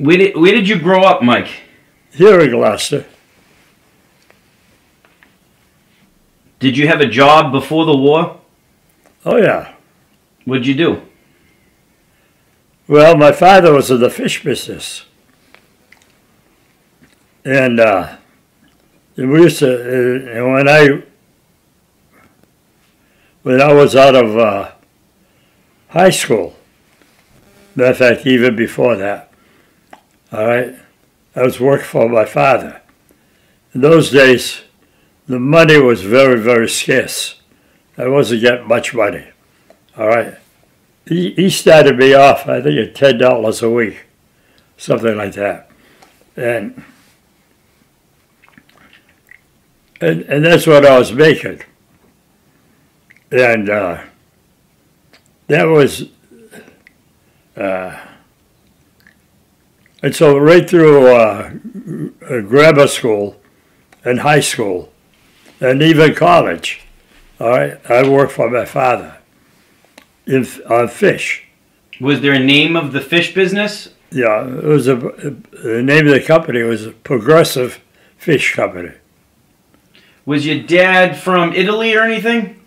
Where did you grow up, Mike? Here in Gloucester. Did you have a job before the war? Oh, yeah. What'd you do? Well, my father was in the fish business. And we used to, when I was out of high school, matter of fact, even before that, all right, I was working for my father. In those days, the money was very, very scarce. I wasn't getting much money, all right. He started me off, I think, at $10 a week, something like that. And that's what I was making. And that was, and so right through grammar school and high school and even college, all right, I worked for my father on fish. Was there a name of the fish business? Yeah, it was the name of the company was Progressive Fish Company. Was your dad from Italy or anything?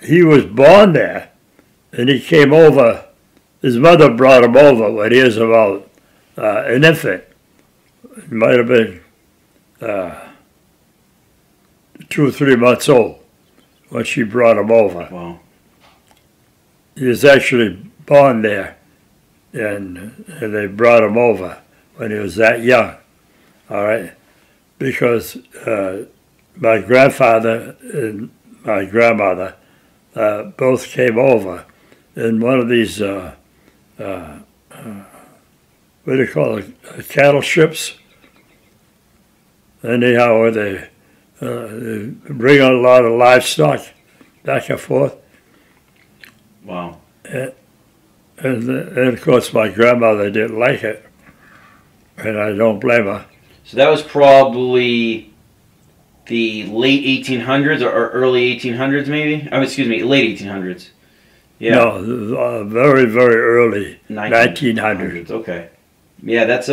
He was born there, and he came over. His mother brought him over when he was about an infant. He might have been 2 or 3 months old when she brought him over. Wow. He was actually born there, and they brought him over when he was that young, all right? Because my grandfather and my grandmother both came over in one of these, what do you call it, cattle ships? Anyhow, they bring a lot of livestock back and forth. Wow. And of course, my grandmother didn't like it, and I don't blame her. So that was probably the late 1800s or early 1800s, maybe? Oh, excuse me, late 1800s. Yeah. No, very, very early 1900s. Okay. Yeah, that's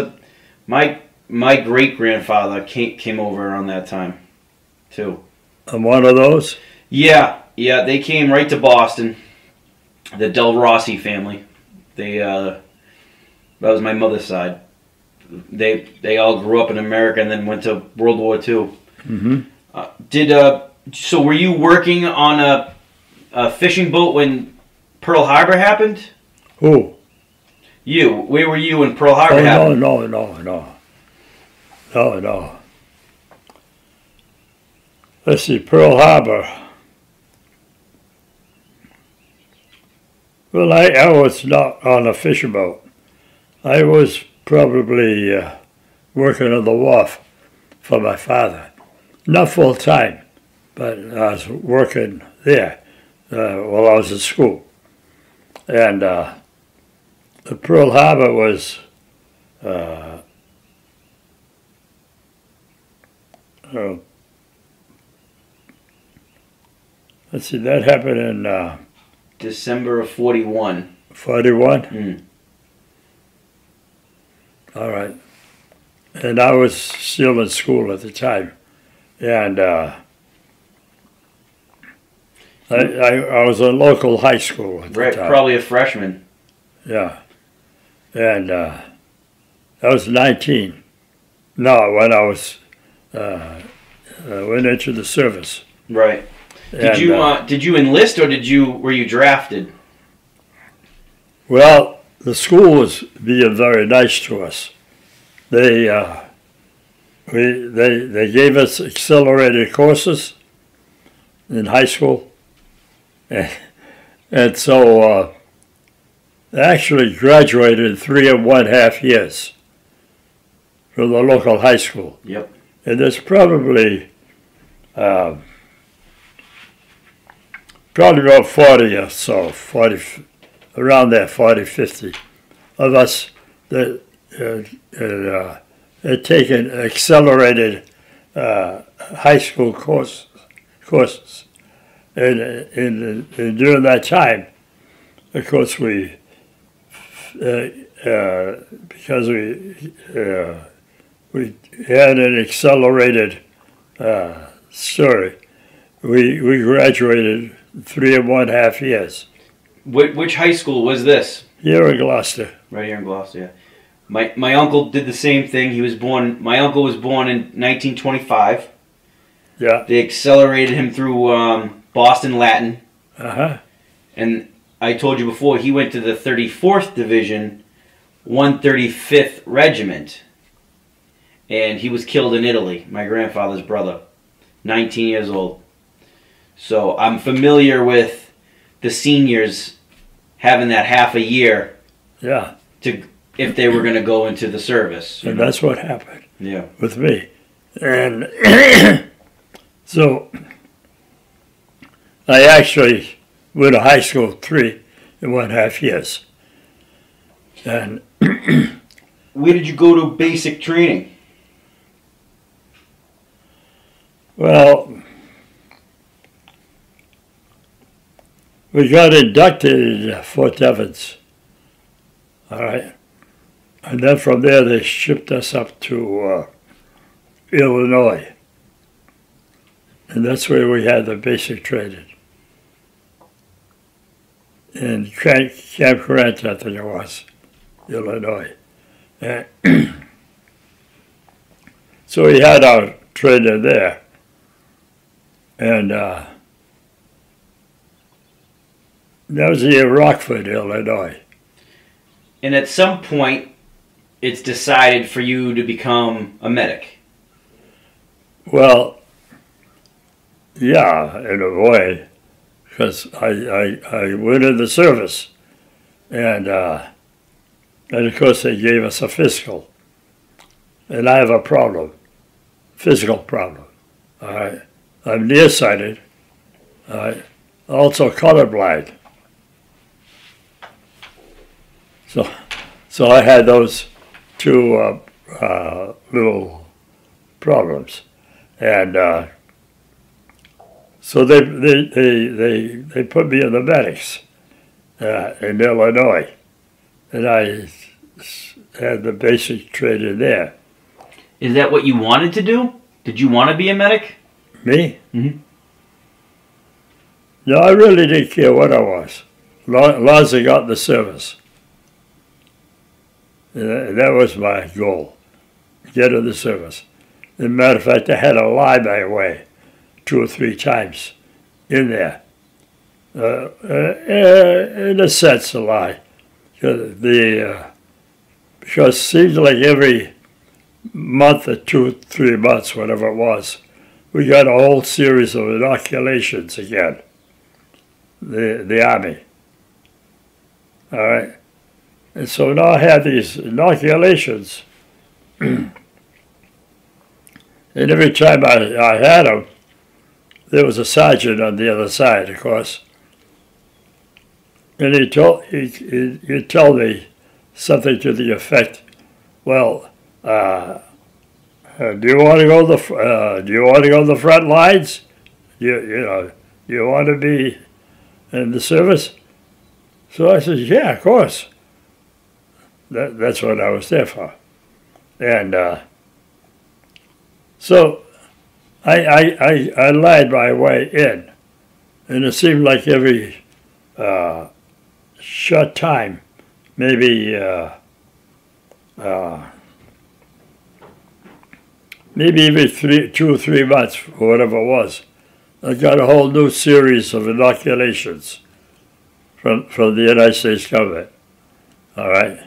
my great grandfather came over around that time, too. And one of those? Yeah, they came right to Boston. The Del Rossi family. That was my mother's side. They all grew up in America and then went to World War II. Mm-hmm. So were you working on a fishing boat when Pearl Harbor happened? Who? You. Where were you when Pearl Harbor happened? No. Let's see, Pearl Harbor. Well, I was not on a fishing boat. I was probably working on the wharf for my father. Not full time, but I was working there while I was in school. And the Pearl Harbor was let's see, that happened in December of 41. 41? Mm. All right. And I was still in school at the time. And I was in local high school at the time. Probably a freshman. Yeah. And I was 19. No, when I was went into the service. Right. Did you enlist or were you drafted? Well, the school was being very nice to us. They gave us accelerated courses in high school, and so I actually graduated in 3.5 years from the local high school. Yep. And there's probably about 40 or so, 40, around there, 40, 50 of us that had taken accelerated high school courses. And during that time, of course, we because we had an accelerated story. We graduated 3.5 years. Which high school was this? Here in Gloucester. Right here in Gloucester, yeah. My uncle did the same thing. My uncle was born in 1925. Yeah. They accelerated him through Boston Latin. Uh-huh. And I told you before, he went to the 34th Division, 135th Regiment. And he was killed in Italy, my grandfather's brother, 19 years old. So I'm familiar with the seniors having that half a year. Yeah. If they were going to go into the service. And that's what happened. Yeah. With me. And so I actually went to high school 3.5 years. And where did you go to basic training? Well, we got inducted at Fort Evans. All right. And then from there, they shipped us up to Illinois. And that's where we had the basic training. In Camp Grant, I think it was, Illinois. And so we had our training there. And that was in Rockford, Illinois. And at some point, it's decided for you to become a medic. Well, yeah, in a way, because I went in the service, and of course they gave us a physical, and I have a problem, physical problem. All right, I'm nearsighted. All right, also colorblind. So I had those two little problems, and so they put me in the medics in Illinois, and I had the basic training there. Is that what you wanted to do? Did you want to be a medic? Me? Mm-hmm. No, I really didn't care what I was, as long as I got in the service. That was my goal, get in the service. As a matter of fact, I had to lie my way 2 or 3 times in there. In a sense, a lie. Because it seems like every month or 2 or 3 months, whatever it was, we got a whole series of inoculations again, the Army. All right? And so now I had these inoculations, and every time I had them, there was a sergeant on the other side, of course, and he'd tell me something to the effect, well, do you want to go to the front lines? Do you want to be in the service? So I said, yeah, of course. That's what I was there for. And so I lied my way in. And it seemed like every short time, maybe every 2 or 3 months, or whatever it was, I got a whole new series of inoculations from the United States government. All right?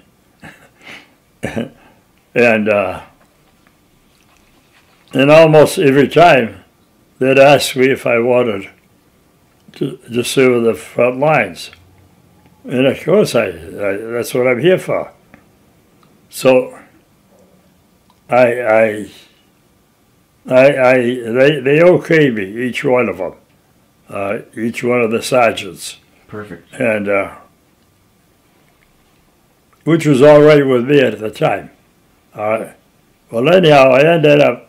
And almost every time they'd ask me if I wanted to serve the front lines, and of course that's what I'm here for. So they okayed me, each one of them, each one of the sergeants. Perfect. And which was all right with me at the time. Well, anyhow, I ended up,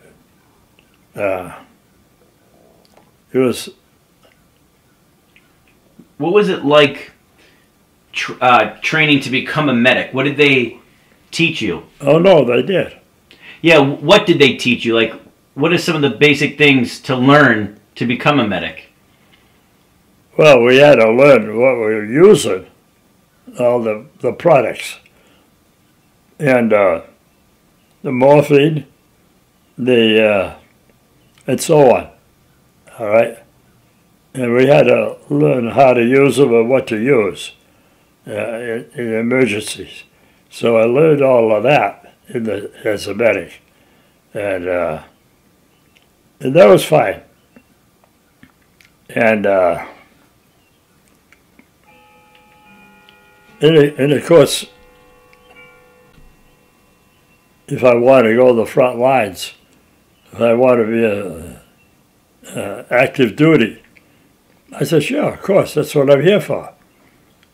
What was it like training to become a medic? What did they teach you? Oh, no, they did. Yeah, what did they teach you? Like, what are some of the basic things to learn to become a medic? Well, we had to learn what we were using, all the products. And the morphine, and so on. All right? And we had to learn how to use them and what to use in emergencies. So I learned all of that as a medic. And that was fine. And of course, if I want to go to the front lines, if I want to be active duty, I said, sure, of course, that's what I'm here for.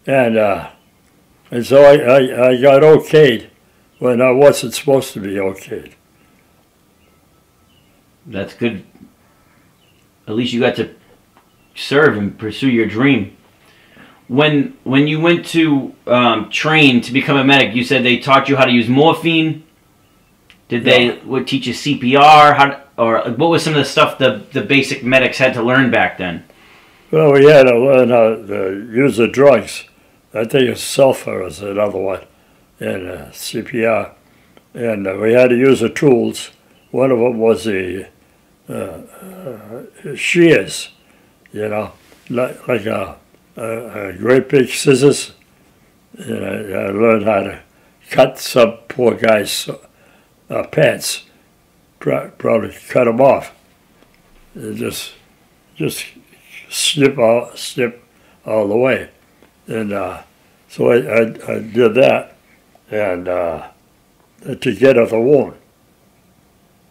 And so I got okayed when I wasn't supposed to be okayed. That's good. At least you got to serve and pursue your dream. When you went to train to become a medic, you said they taught you how to use morphine. Did they teach you CPR? Or what was some of the stuff the basic medics had to learn back then? Well, we had to learn how to use the drugs. I think it's sulfur is another one, and CPR. And we had to use the tools. One of them was the shears, you know, like a great big scissors. And I learned how to cut some poor guy's pants, probably cut them off. And just snip all the way. And so I did that, and to get at the wound.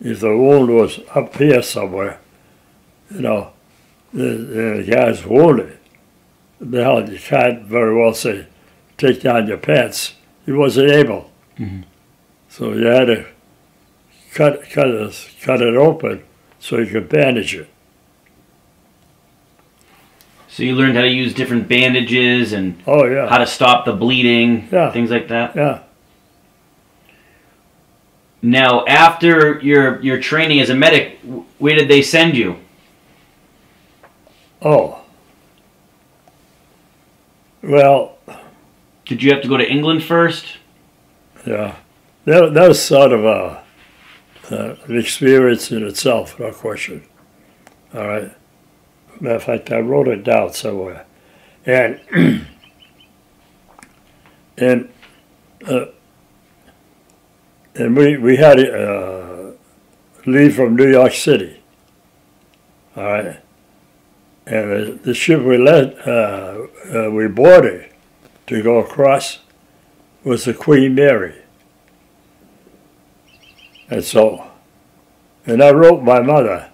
If the wound was up here somewhere, you know, the guy's wounded, the hell, you can't very well say, take down your pants. He wasn't able. Mm-hmm. So you had to cut it open so you could bandage it. So you learned how to use different bandages and how to stop the bleeding, things like that? Yeah. Now, after your training as a medic, where did they send you? Oh. Well. Did you have to go to England first? Yeah. That was sort of an experience in itself, no question. All right. Matter of fact, I wrote it down somewhere. And we had to leave from New York City. All right. And the ship we boarded to go across was the Queen Mary. And I wrote my mother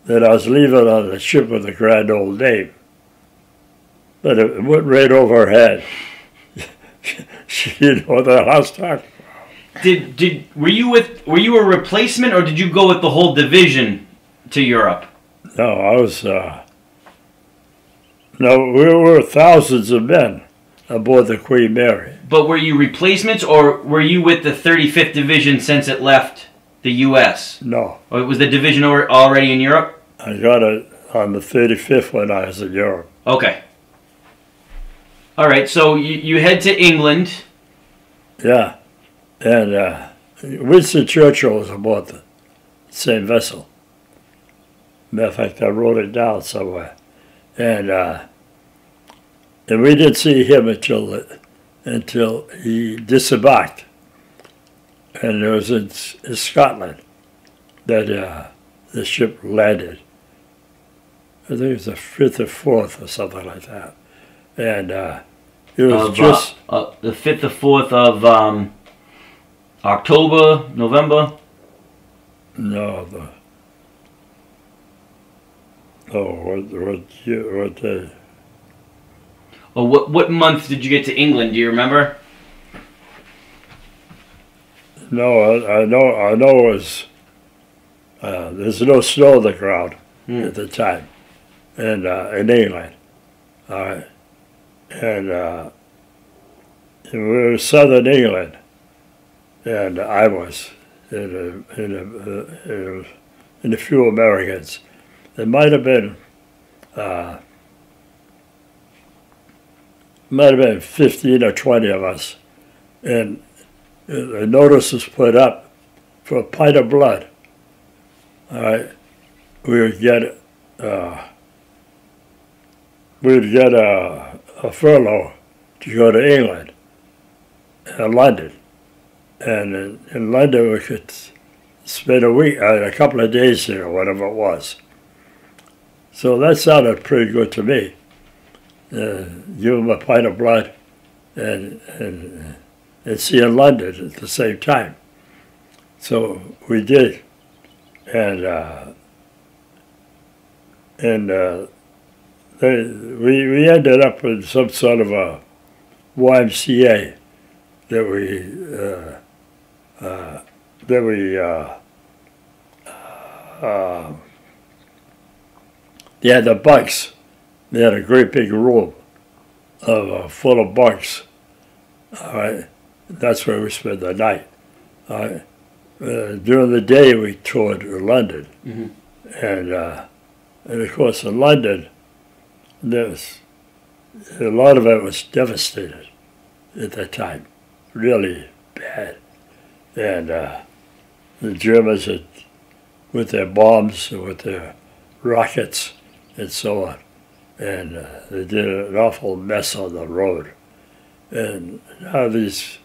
that I was leaving on the ship with a grand old dame. But it went right over her head. She didn't know what the hell I was talking about. Were you a replacement, or did you go with the whole division to Europe? No, I was we were thousands of men aboard the Queen Mary. But were you replacements, or were you with the 35th Division since it left the U.S.? No. Or was the division already in Europe? I got it on the 35th when I was in Europe. Okay. All right, so you head to England. Yeah. And Winston Churchill was aboard the same vessel. Matter of fact, I wrote it down somewhere. And we didn't see him until he disembarked. And it was in Scotland that the ship landed. I think it was the 5th or 4th or something like that. And it was just... the 5th or 4th of October, November? No, what day? Oh, what month did you get to England? Do you remember? No, I know it was. There's no snow on the ground at the time, and in England, all right, and we were in southern England, and I was in a few Americans. There might have been 15 or 20 of us, and the notice was put up for a pint of blood. All right, we would get a furlough to go to England, London, and in London we could spend a couple of days there, whatever it was. So that sounded pretty good to me. Give them a pint of blood and see in London at the same time. So we did, and we ended up in some sort of a YMCA that they had the bunks. They had a great big room full of bunks. All right, that's where we spent the night. All right. During the day, we toured London, and of course in London, a lot of it was devastated at that time, really bad, and the Germans had, with their bombs and with their rockets and so on. And they did an awful mess on the road. And now these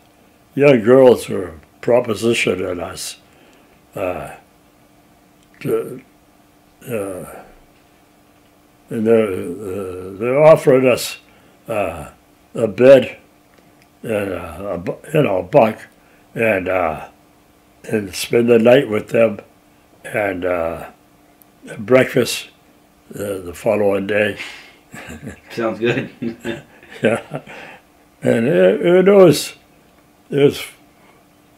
young girls were propositioning us and they're offering us a bed and a bunk and spend the night with them and breakfast the following day. Sounds good. Yeah, and it was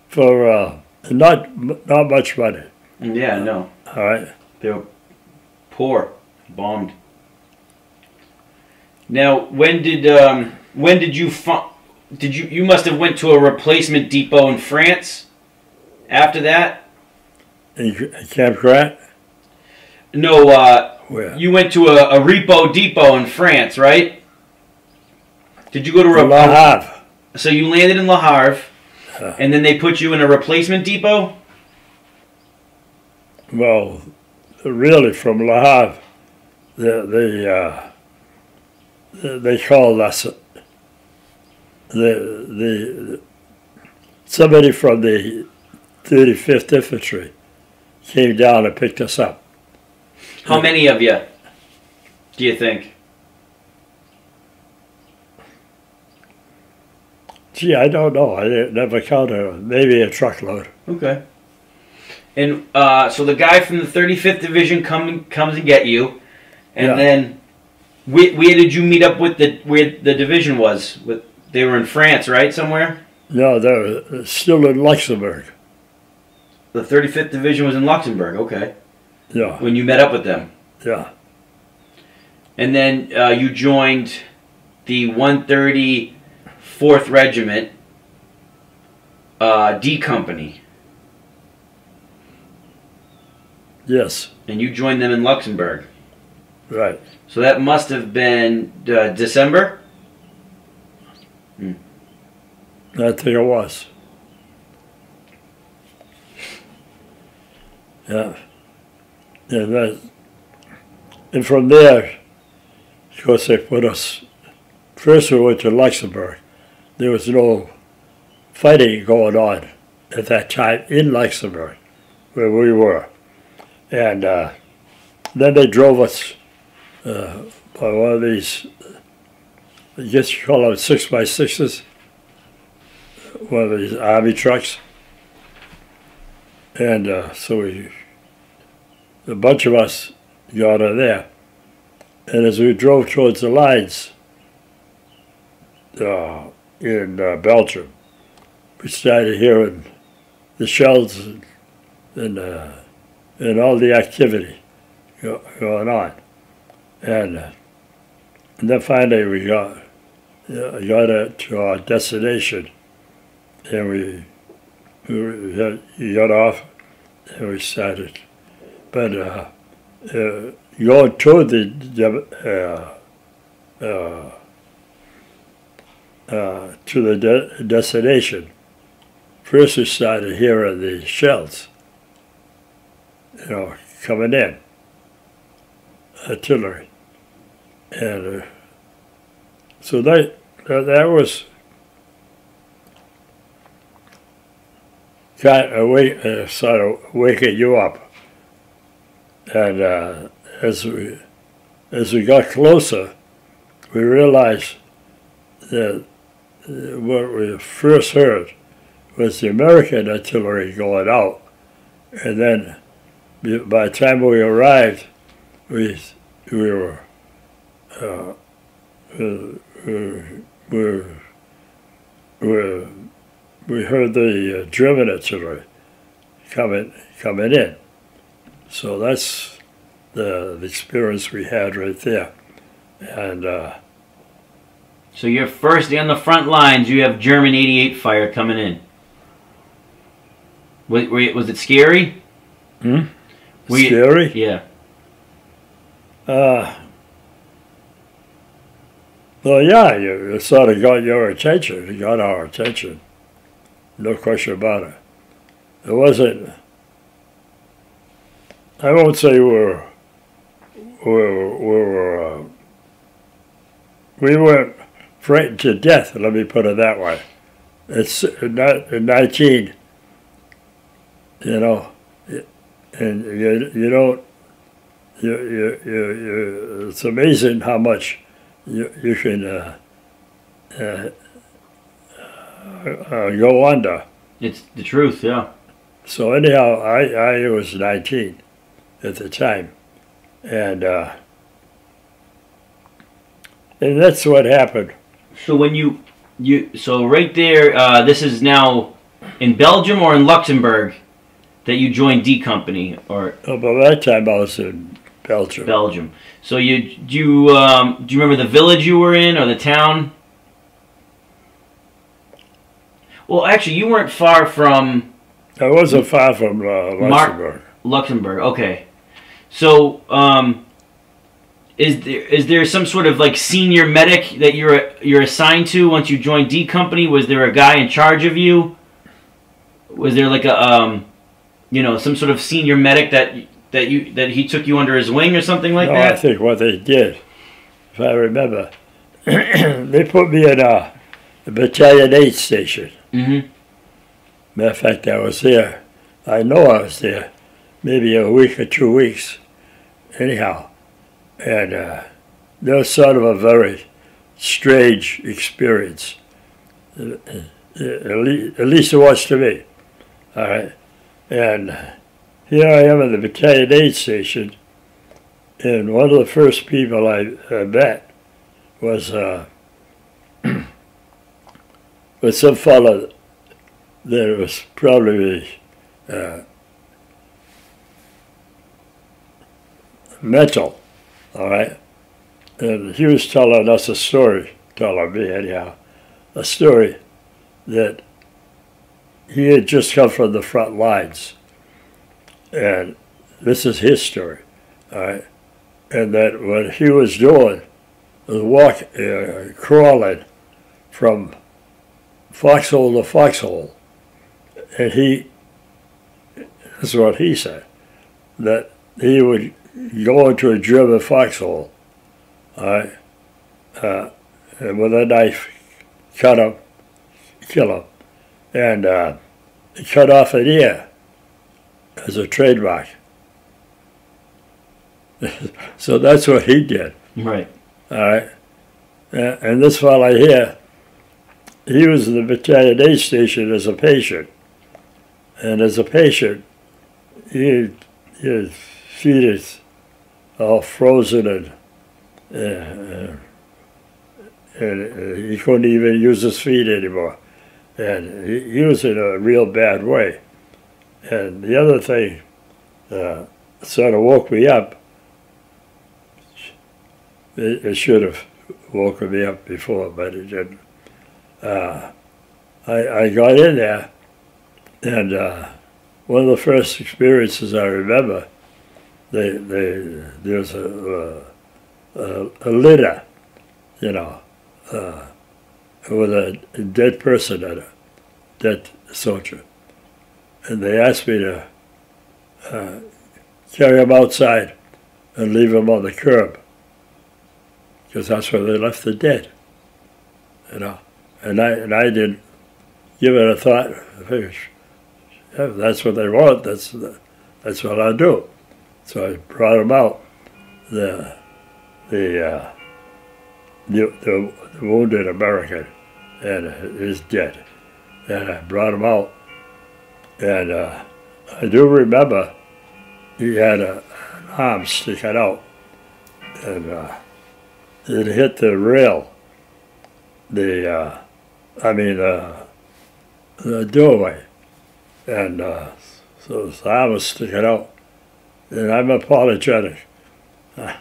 for not much money. Yeah, no. All right. They were poor, bombed. Now, when did you you must have went to a replacement depot in France after that? In Camp Grant? No, Where? you went to a repo depot in France, right? Did you go to Le Havre. So you landed in Le Havre, and then they put you in a replacement depot? Well, really, from Le Havre, they called us somebody from the 35th Infantry came down and picked us up. How many of you do you think? Gee, I don't know. I never counted. Maybe a truckload. Okay. And so the guy from the 35th Division comes and get you, and then where did you meet up with where the division was? They were in France, right? Somewhere? No, they're still in Luxembourg. The 35th Division was in Luxembourg. Okay. Yeah. When you met up with them. Yeah. And then you joined the 134th Regiment D Company. Yes. And you joined them in Luxembourg. Right. So that must have been December? I think it was. Yeah. And from there, of course, they put us. First, we went to Luxembourg. There was no fighting going on at that time in Luxembourg, where we were. And then they drove us by one of these, I guess you call them 6x6s, one of these army trucks. And so a bunch of us got in there. And as we drove towards the lines in Belgium, we started hearing the shells and all the activity going on. And then finally we got got to our destination, and we got off, and we started. But going toward to the destination, first we started hearing the shells, coming in, artillery, and so that was kind of sort of waking you up. And as we got closer, we realized that what we first heard was the American artillery going out, and then by the time we arrived, we were we heard the German artillery coming in. So that's the experience we had right there. And so you're first on the front lines. You have German 88 fire coming in. Was it scary? Scary? Yeah. Well, yeah, you sort of got your attention. You got our attention. No question about it. It wasn't. I won't say we weren't frightened to death. Let me put it that way. It's not in 19. And you don't. It's amazing how much you can go under. It's the truth, yeah. So anyhow, I was 19 at the time, and that's what happened. So when so right there, this is now in Belgium or in Luxembourg that you joined D Company, or? Oh, by that time I was in Belgium. Belgium. So do you remember the village you were in or the town? Well, actually, you weren't far from. I wasn't far from Luxembourg. Luxembourg, okay. So, is there some sort of like senior medic that you're assigned to once you joined D Company? Was there a guy in charge of you? Was there like a some sort of senior medic that he took you under his wing or something like that? I think what they did, if I remember, they put me in a Battalion 8 station. Mm-hmm. Matter of fact, I was there. I know I was there maybe a week or 2 weeks, anyhow. And that was sort of a very strange experience. At least it was to me. All right. And here I am at the Battalion 8 station, and one of the first people I met was some fellow that was probably mental, all right? And he was telling us a story, telling me anyhow, a story that he had just come from the front lines. And this is his story, all right? And that what he was doing was crawling from foxhole to foxhole. And this is what he said, that he would go into a German foxhole, all right? And with a knife, cut him, kill him, and cut off an ear as a trademark. So that's what he did. Right. All right. And this fellow here, he was in the Battalion 8 station as a patient. And as a patient, his feet is all frozen and he couldn't even use his feet anymore. And he was in a real bad way. And the other thing sort of woke me up. It should have woke me up before, but he didn't. I got in there, and one of the first experiences I remember, there's a litter, you know, with a dead person in it, dead soldier. And they asked me to carry him outside and leave him on the curb, because that's where they left the dead, you know. And I didn't give it a thought. I figured, yeah, if that's what they want, that's what I'll do. So I brought him out. The wounded American, and is dead. And I brought him out, and I do remember he had an arm sticking out, and it hit the rail, the doorway, and so his arm was sticking out, and I'm apologetic. All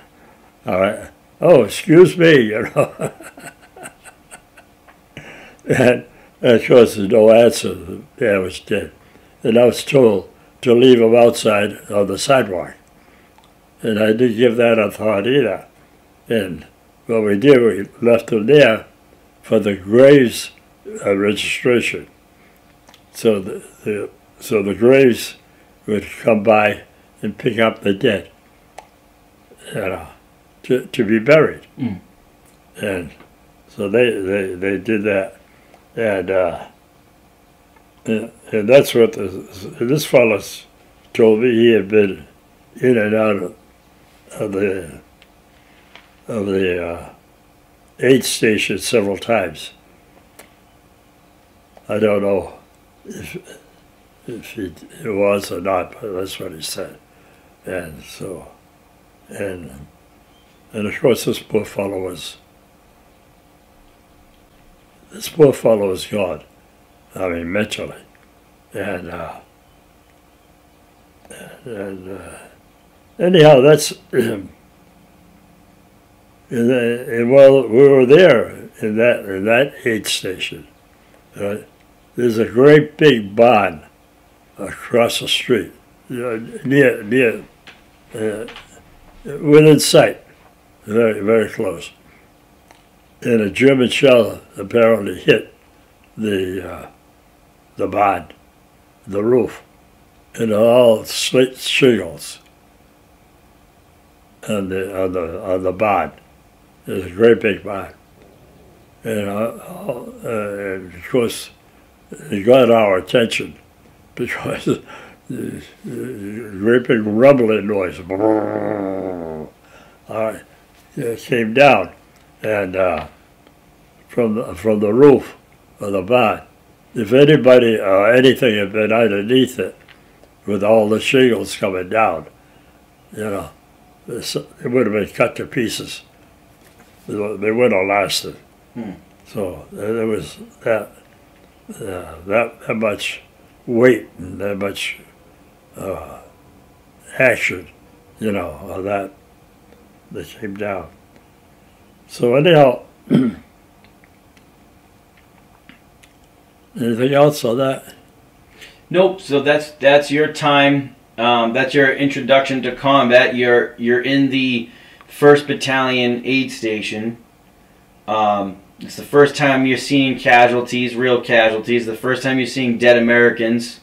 right. Oh, excuse me, you know. And of course, there's no answer. The man was dead. And I was told to leave him outside on the sidewalk. And I didn't give that a thought either. And what we did, we left him there for the graves registration. So the graves would come by and pick up the dead, you know, to be buried. Mm. And so they did that. And that's what this fellow told me. He had been in and out of the aid station several times. I don't know if it was or not, but that's what he said. And so, and of course, this poor fellow was gone. I mean, mentally, and anyhow, that's and while we were there in that aid station, there's a great big barn across the street, near within sight, very, very close. And a German shell apparently hit the barn, the roof, and all slate shingles on the barn. There's a great big barn, and of course it got our attention because the great big rumbling noise. All right, it came down, and from the roof of the barn. If anybody or anything had been underneath it, with all the shingles coming down, you know, it would have been cut to pieces. They wouldn't have lasted. Hmm. So there was that much weight and that much action, you know, of that came down. So anyhow, anything else on that? Nope. So that's your time. That's your introduction to combat. You're in the 1st Battalion aid station. It's the first time you're seeing casualties, real casualties. The first time you're seeing dead Americans.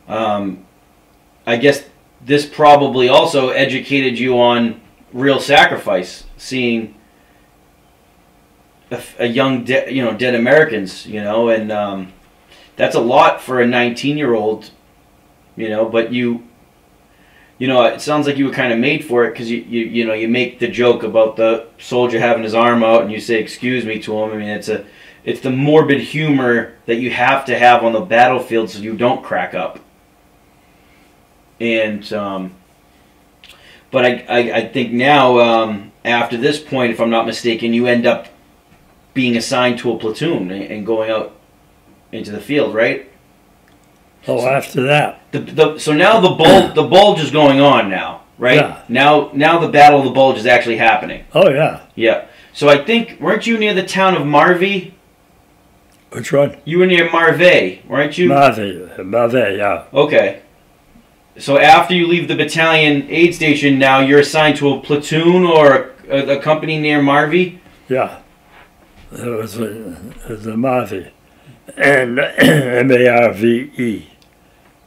I guess this probably also educated you on real sacrifice, seeing a young, dead Americans, and that's a lot for a 19-year-old, but it sounds like you were kind of made for it, because you make the joke about the soldier having his arm out and you say excuse me to him. I mean, it's the morbid humor that you have to have on the battlefield so you don't crack up. And but I think now, after this point, if I'm not mistaken, you end up being assigned to a platoon and going out into the field, right? Oh, after that. So now the bulge is going on now, right? Yeah. Now the Battle of the Bulge is actually happening. Oh, yeah. Yeah. So I think, weren't you near the town of Marvey? Which one? You were near Marvey, weren't you? Marvey, yeah. Okay. So after you leave the battalion aid station, now you're assigned to a platoon or a company near Marvey? Yeah. It was a Marvey. And Marve,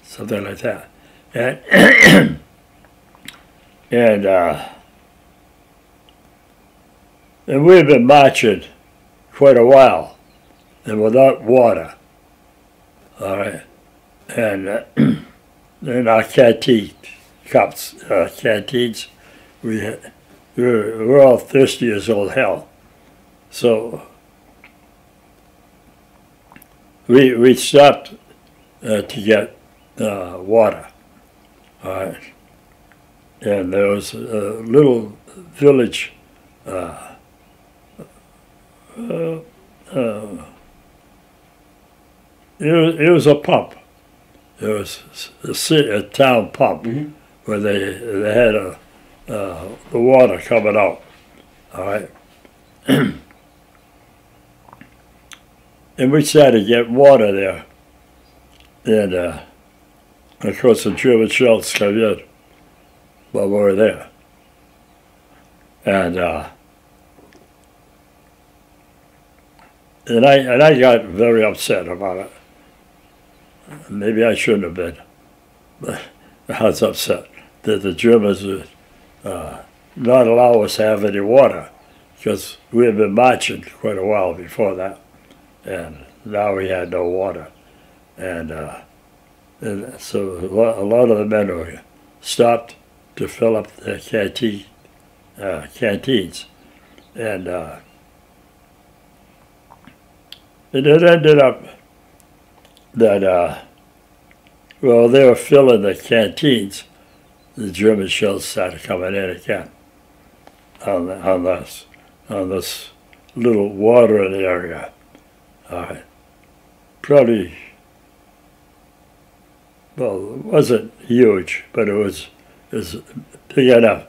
something like that. And, and we've been marching quite a while, and without water. All right. And in our canteen cups, canteens, we're all thirsty as all hell. So we stopped to get water. All right. And there was a little village. It was a pump. It was a town pump where they had the water coming out. All right. And we started to get water there. And of course the German shells came in while we were there. And I got very upset about it. Maybe I shouldn't have been, but I was upset that the Germans would not allow us to have any water, because we had been marching quite a while before that, and now we had no water. And so a lot of the men were stopped to fill up their canteens. And it ended up that, well, they were filling the canteens. The German shells started coming in again on this little watering area. Probably, well, it wasn't huge, but it was big enough.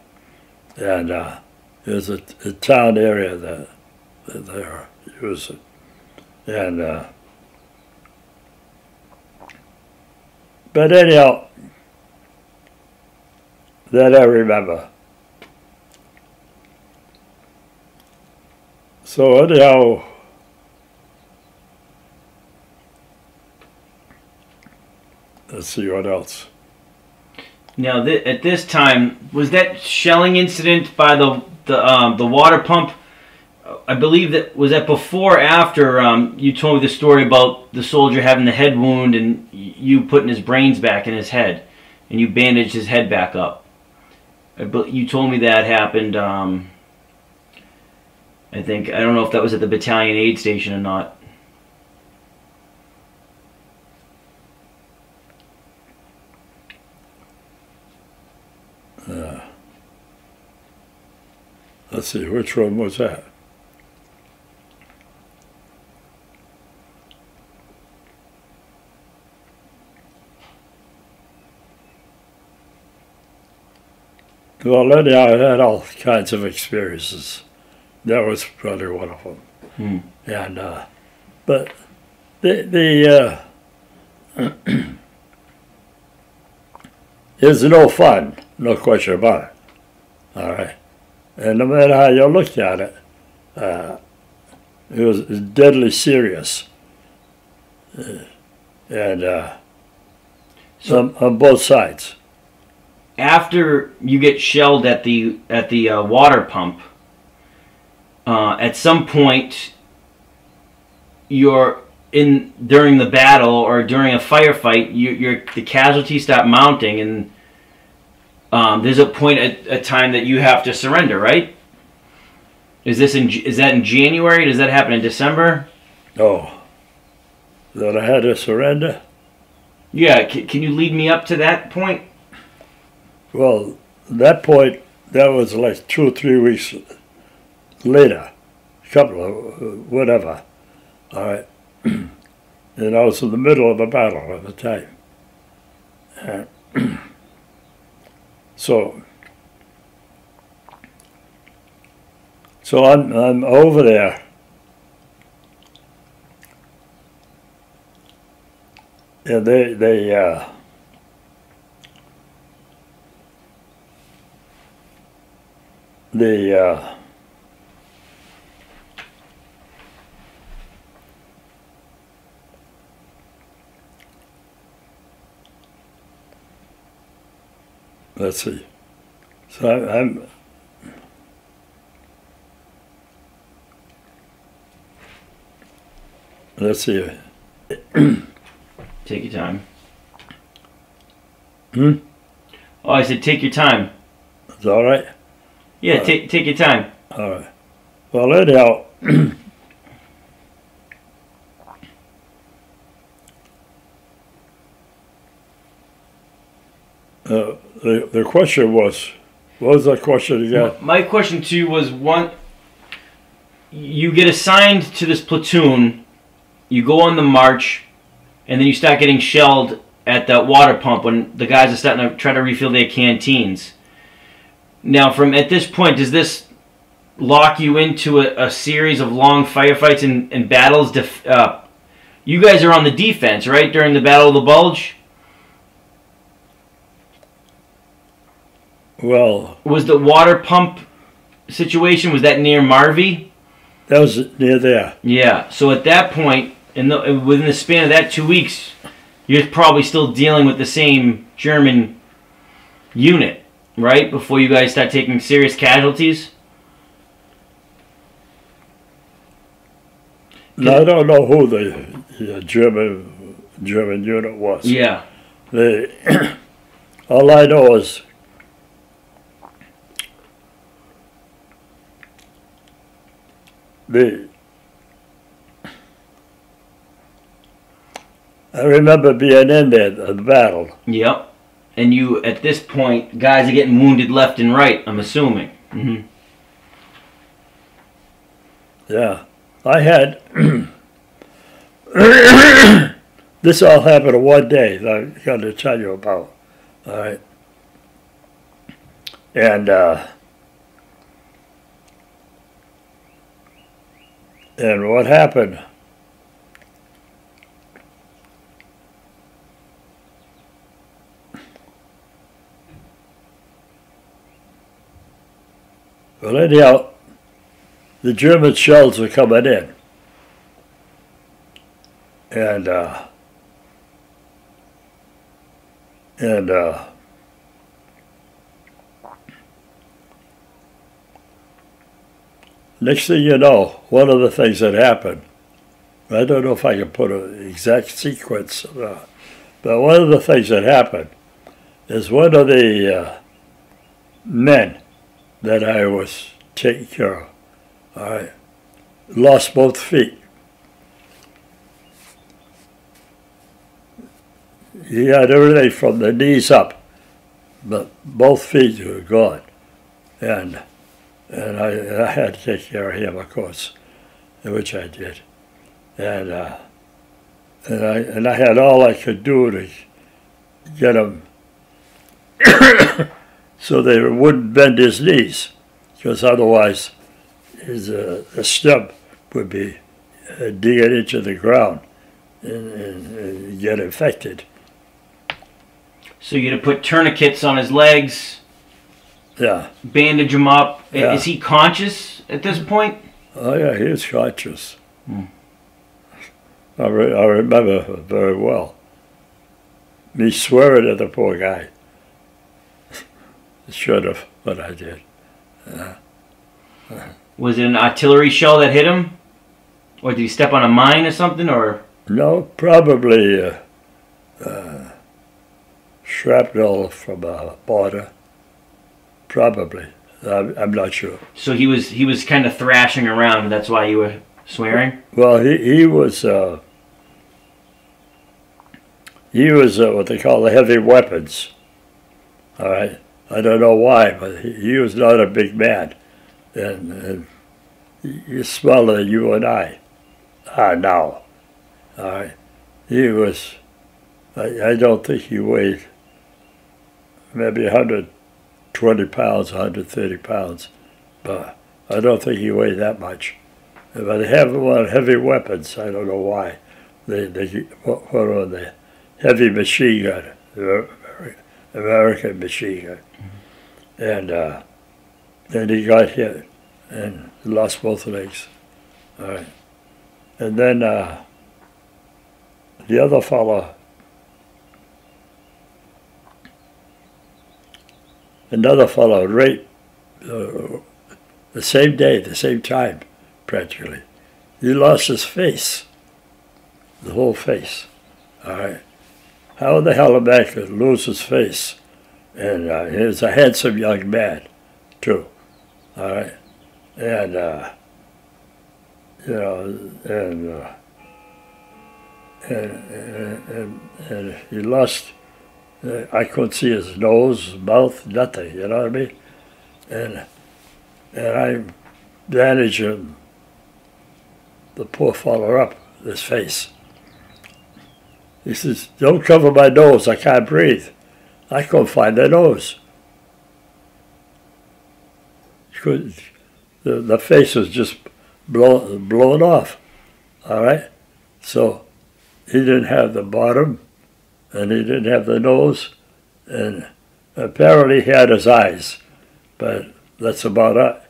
And it was a town area that they were using. And but anyhow, that I remember. So anyhow, let's see what else. Now, at this time, was that shelling incident by the water pump? I believe was that before or after you told me the story about the soldier having the head wound and you putting his brains back in his head, and you bandaged his head back up. You told me that happened. I don't know if that was at the battalion aid station or not. Let's see, which one was that? Well, anyhow, I had all kinds of experiences. That was probably one of them. And but it's no fun, no question about it. All right, and no matter how you look at it, it was deadly serious, and on both sides. After you get shelled at the water pump, at some point during the battle or during a firefight, the casualties stop mounting, and there's a point a time that you have to surrender, right? Is that in January? Does that happen in December? Oh, that I had to surrender? Yeah. Can you lead me up to that point? Well, that point, that was like 2 or 3 weeks later, couple of whatever. All right. And I was in the middle of a battle at the time. So So I'm over there. And let's see. So I'm let's see. Take your time. Hmm? Oh, I said take your time. Is that all right? Yeah, take your time. All right. Well, anyhow, the question was, what was the question again? My question to you was, one, you get assigned to this platoon, you go on the march, and then you start getting shelled at the water pump when the guys are starting to try to refill their canteens. Now, at this point, does this lock you into a series of long firefights and battles? You guys are on the defense, right, during the Battle of the Bulge? Well, Was the water pump situation, was that near Marvy? that was near there. Yeah, so at that point, within the span of that 2 weeks, you're probably still dealing with the same German unit, right? Before you guys start taking serious casualties? Now, I don't know who the German unit was. Yeah. All I know is I remember being in there, the battle. Yep. And you, at this point, guys are getting wounded left and right, I'm assuming. Mm-hmm. Yeah. I had... This all happened in one day that I got to tell you about. All right. And what happened... Well, anyhow, the German shells were coming in. And next thing you know, one of the things that happened, I don't know if I can put an exact sequence, but one of the things that happened is one of the men that I was taking care of, all right, lost both feet. He had everything from the knees up, but both feet were gone. And I had to take care of him, of course, which I did. And I had all I could do to get him so they wouldn't bend his knees, because otherwise his stump would be digging into the ground and get infected. So you had to put tourniquets on his legs, Yeah. bandage him up. Yeah. Is he conscious at this point? Oh yeah, he was conscious. I remember very well. Me swearing at the poor guy. Should have, but I did. Was it an artillery shell that hit him? Or did he step on a mine or something? Or No, probably shrapnel from a mortar. Probably. I'm not sure. so he was kind of thrashing around, and that's why you were swearing? Well, he was what they call the heavy weapons. All right. I don't know why, but he was not a big man, and he's smaller than you and I are now. All right. He was. I don't think he weighed maybe 120 pounds, 130 pounds, but I don't think he weighed that much. But they have a lot of heavy weapons. I don't know why. They put on the heavy machine gun, the American machine gun. And then he got hit and lost both legs. All right. And then the other fellow, another fellow, right the same day, the same time, practically. He lost his face, the whole face. All right. How the hell a man could lose his face? And he was a handsome young man, too. All right. And, you know, and he lost, I couldn't see his nose, his mouth, nothing, you know what I mean? And I bandaged him, the poor fellow, up his face. He says, "Don't cover my nose, I can't breathe." I couldn't find the nose. The face was just blown off, all right? So he didn't have the bottom, and he didn't have the nose, and apparently he had his eyes, but that's about it.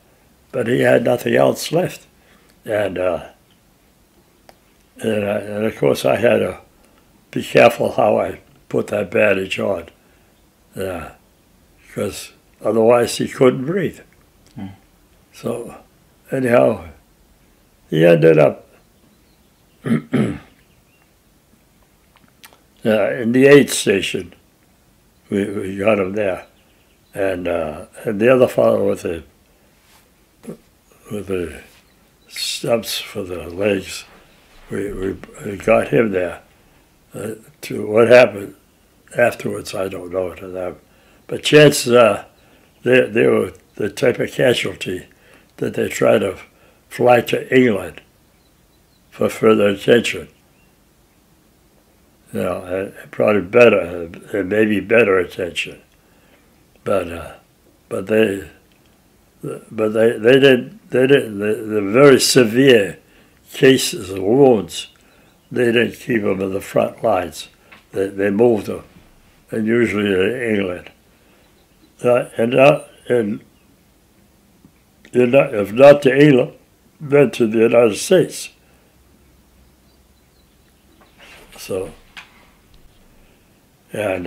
But he had nothing else left. And of course I had to be careful how I put that bandage on, because otherwise he couldn't breathe. So anyhow, he ended up in the aid station. We got him there, and the other fellow with the stumps for the legs, we got him there. To what happened afterwards, I don't know to them, but chances are they were the type of casualty that they try to fly to England for further attention. You know, probably better, maybe better attention, but they didn't. The very severe cases of wounds, they didn't keep them in the front lines. They moved them, and usually to England. If not to England, then to the United States. So, and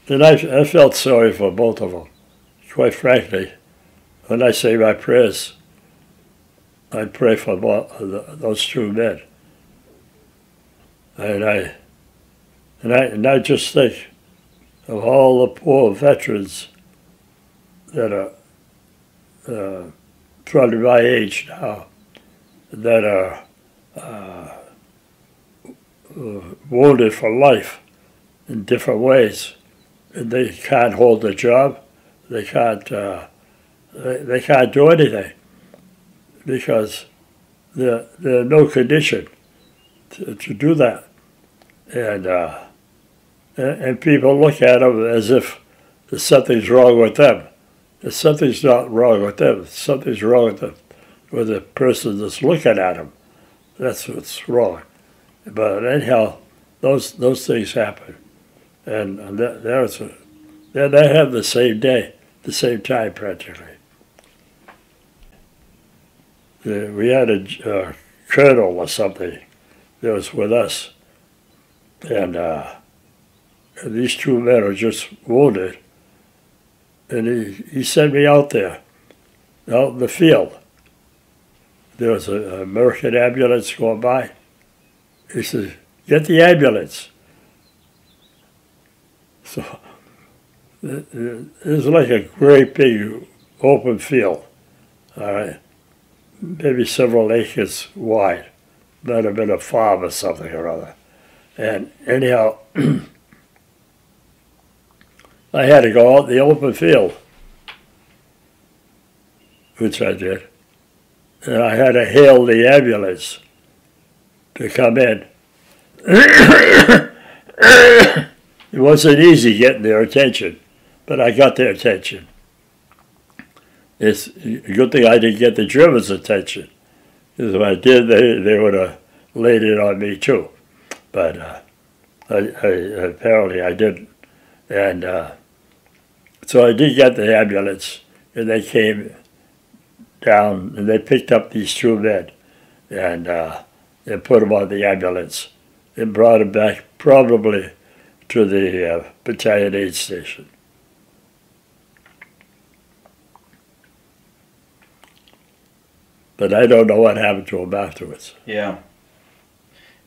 then I felt sorry for both of them, quite frankly. When I say my prayers, I pray for those two men. And I just think of all the poor veterans that are probably my age now, that are wounded for life in different ways. And they can't hold a job. They can't do anything because they're in no condition to do that. And people look at them as if there's something's wrong with them. There's something's not wrong with them. Something's wrong with the person that's looking at them. That's what's wrong. But anyhow, those things happen, and they have the same day, the same time practically. We had a colonel or something that was with us, and these two men were just wounded, and he sent me out there, out in the field. There was an American ambulance going by. He says, "Get the ambulance." So it was like a great big open field, all right, maybe several acres wide. Might have been a farm or something or other. And anyhow, I had to go out in the open field, which I did. And I had to hail the ambulance to come in. It wasn't easy getting their attention, but I got their attention. It's a good thing I didn't get the Germans' attention. Because if I did, they would have laid it on me too. But apparently I didn't. And so I did get the ambulance, and they came down and they picked up these two men and put them on the ambulance and brought them back probably to the battalion aid station. But I don't know what happened to them afterwards. Yeah.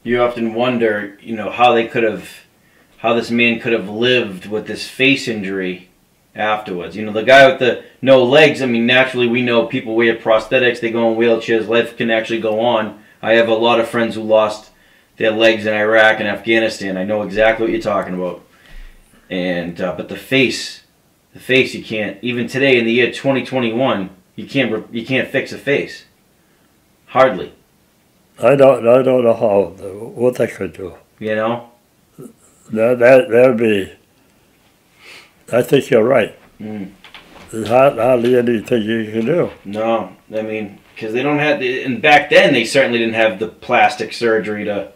You often wonder, you know, how this man could have lived with this face injury afterwards. You know, the guy with the no legs, I mean, naturally we know people wear prosthetics, they go in wheelchairs, life can actually go on. I have a lot of friends who lost their legs in Iraq and Afghanistan. I know exactly what you're talking about. And but the face you can't, even today in the year 2021, you can't fix a face. Hardly. I don't know what they could do. You know? That'd be. I think you're right. Mm. There's hardly anything you can do. No, I mean, because they don't have, and back then they certainly didn't have the plastic surgery to.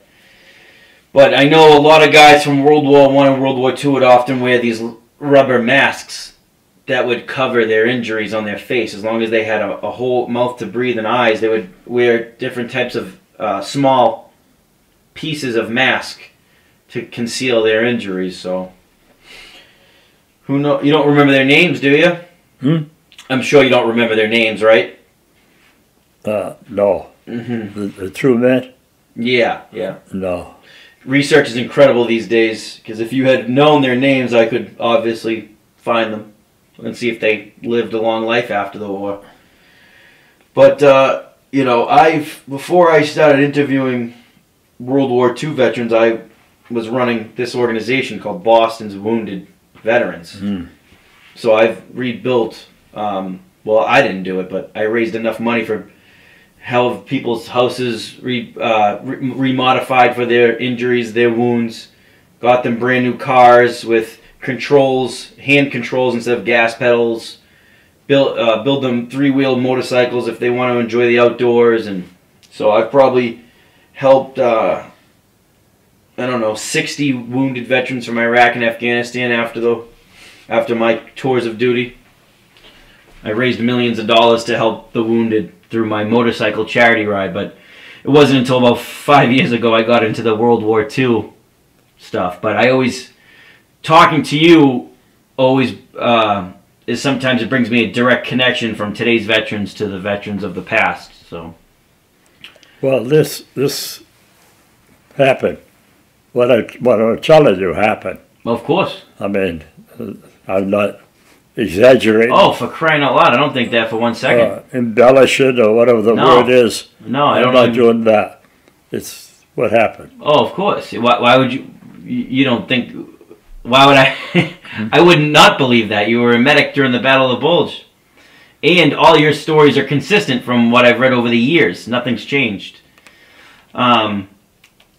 But I know a lot of guys from World War I and World War II would often wear these rubber masks that would cover their injuries on their face. As long as they had a whole mouth to breathe and eyes, they would wear different types of small pieces of mask to conceal their injuries. So, who know? You don't remember their names, do you? Hmm? I'm sure you don't remember their names, right? No. Mm-hmm. The true men? Yeah, yeah. No. Research is incredible these days, because if you had known their names, I could obviously find them and see if they lived a long life after the war. But, you know, before I started interviewing World War II veterans, I was running this organization called Boston's Wounded Veterans. Mm. So I've rebuilt, well, I didn't do it, but I raised enough money for have people's houses remodified for their injuries, their wounds, got them brand new cars with controls, hand controls instead of gas pedals, build them three-wheel motorcycles if they want to enjoy the outdoors. And so I've probably helped, I don't know, 60 wounded veterans from Iraq and Afghanistan after my tours of duty. I raised millions of dollars to help the wounded through my motorcycle charity ride, but it wasn't until about 5 years ago I got into the World War II stuff. But I always, talking to you always is sometimes it brings me a direct connection from today's veterans to the veterans of the past. So, well, this happened. What I'm telling you happened. of course. I mean, I'm not exaggerating. Oh, for crying out loud! I don't think that for 1 second. Embellish it or whatever the word is. No, I I'm don't. not doing that. It's what happened. Oh, of course. Why would you? You don't think? Why would I? I would not believe that. You were a medic during the Battle of the Bulge, and all your stories are consistent from what I've read over the years. Nothing's changed.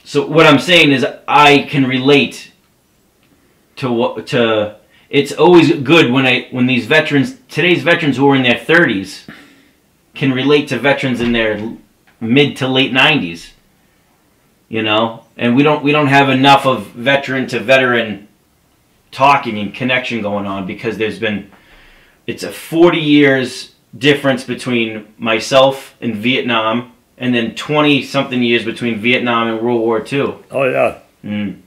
So what I'm saying is, I can relate to. It's always good when these veterans, today's veterans who are in their 30s, can relate to veterans in their mid to late 90s. You know, and we don't have enough of veteran to veteran talking and connection going on, because it's a 40 years difference between myself and Vietnam, and then 20 something years between Vietnam and World War II. Oh yeah. Mm.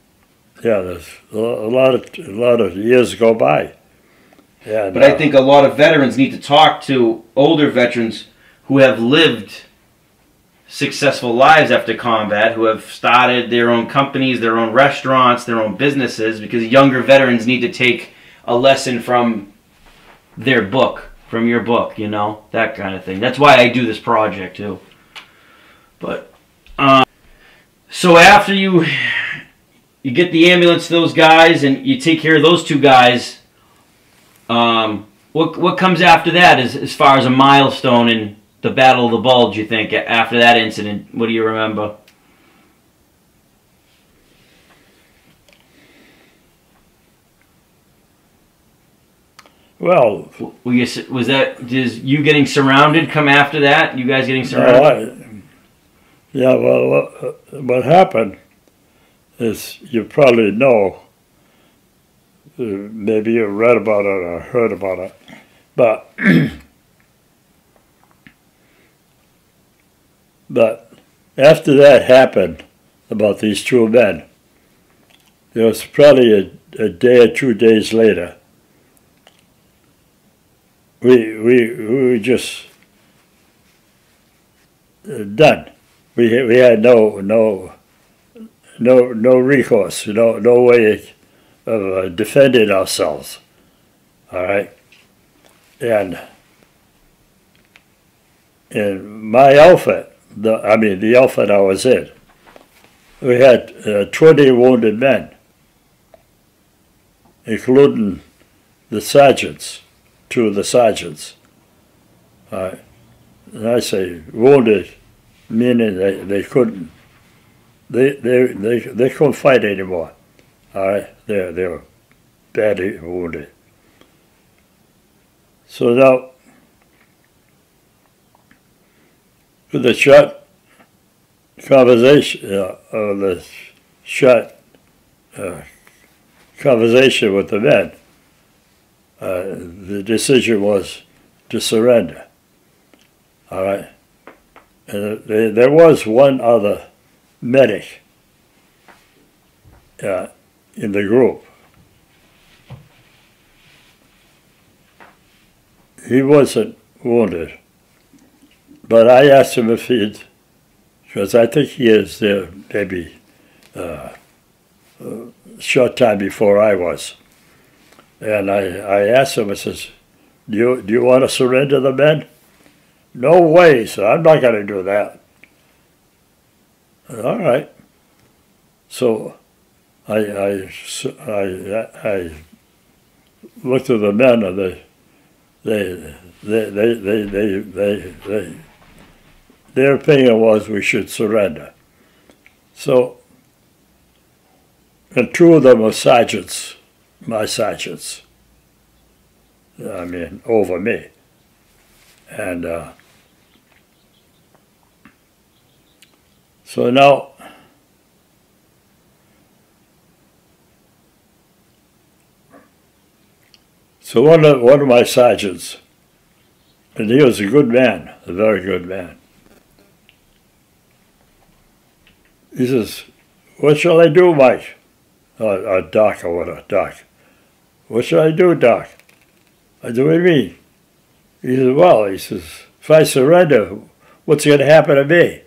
Yeah, there's a lot of years go by. Yeah, but I think a lot of veterans need to talk to older veterans who have lived successful lives after combat, who have started their own companies, their own restaurants, their own businesses, because younger veterans need to take a lesson from their book, from your book, you know, that kind of thing. That's why I do this project too. But so after you get the ambulance to those guys and you take care of those two guys, what comes after that as far as a milestone in the Battle of the Bulge, you think, after that incident? What do you remember? Well, Was that, does you getting surrounded come after that? You guys getting surrounded? yeah, well, what happened is, you probably know, maybe you read about it or heard about it, but but after that happened about these two men, there was probably a day or 2 days later, we were just done. We had no recourse, no way of defending ourselves. All right, and in my outfit, the outfit I was in, we had 20 wounded men, including the sergeants, 2 of the sergeants. All right, and I say wounded, meaning they couldn't. They couldn't fight anymore. All right, they were badly wounded. So now, with the short conversation, conversation with the men, the decision was to surrender. All right, and there was one other medic in the group. He wasn't wounded, but I asked him if he'd, because I think he is there maybe a short time before I was. And I asked him, I says, do you want to surrender the men? No way, so I'm not going to do that. All right. So I looked at the men, and their opinion was we should surrender. So, and 2 of them were sergeants, my sergeants. Over me. And so now, one of my sergeants, and he was a good man, a very good man. He says, "What shall I do, Mike?" Doc, or whatever, Doc. "What shall I do, Doc?" I said, "What do you mean?" He says, "Well," he says, "if I surrender, what's going to happen to me?"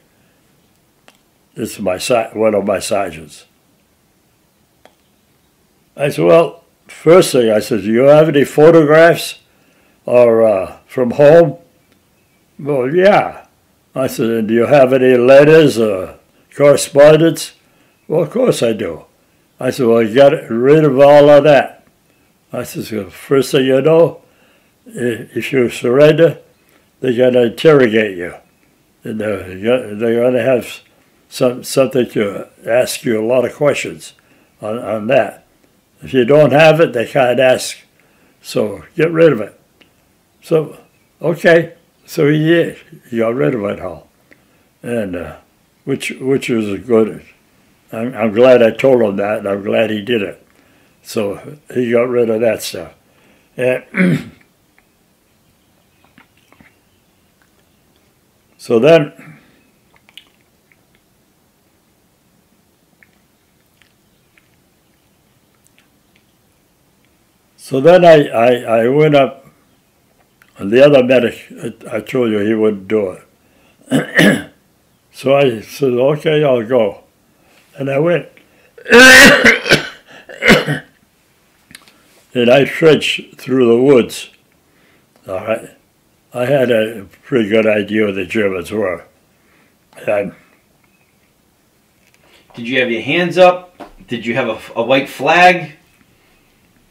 This is one of my sergeants. I said, "Well, first thing," I said, "do you have any photographs or from home?" "Well, yeah." I said, "And do you have any letters or correspondence?" "Well, of course I do." I said, "Well, you got rid of all of that." I said, "So first thing you know, if you surrender, they're going to interrogate you. And they're going to have something to ask you a lot of questions on that. If you don't have it, they can't ask. So get rid of it." So, okay. So he did. He got rid of it all. And which was good. I'm glad I told him that, and I'm glad he did it. So he got rid of that stuff. And so then I went up, and the other medic, I told you he wouldn't do it. So I said, "Okay, I'll go." And I went. And I trudged through the woods. All right. I had a pretty good idea where the Germans were. And did you have your hands up? Did you have a white flag?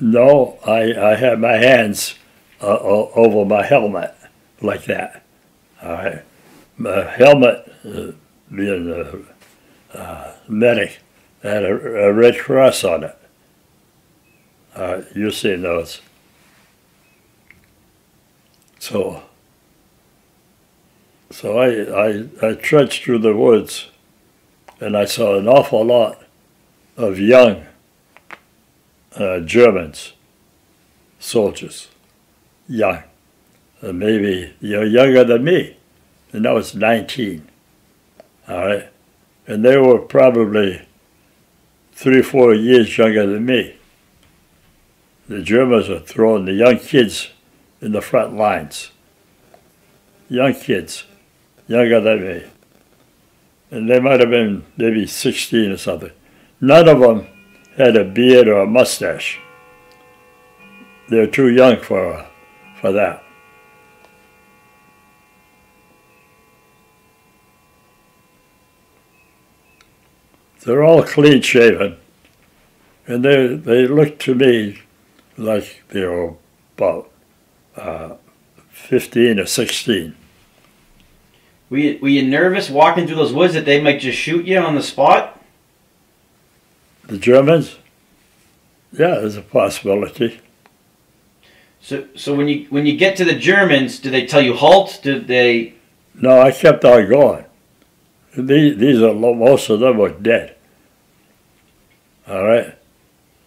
No, I had my hands over my helmet, like that. All right. My helmet, being a medic, had a red cross on it. You've seen those. So I trudged through the woods, and I saw an awful lot of young Germans, soldiers, young. Maybe you're younger than me, and I was 19. All right, and they were probably 3 or 4 years younger than me. The Germans were throwing the young kids in the front lines. Young kids, younger than me. And they might have been maybe 16 or something. None of them had a beard or a mustache. They were too young for that. They're all clean shaven, and they looked to me like they were about 15 or 16. Were you nervous walking through those woods that they might just shoot you on the spot? The Germans? Yeah, there's a possibility. So when you get to the Germans, do they tell you halt? Did they? No, I kept on going. These are most of them were dead. All right,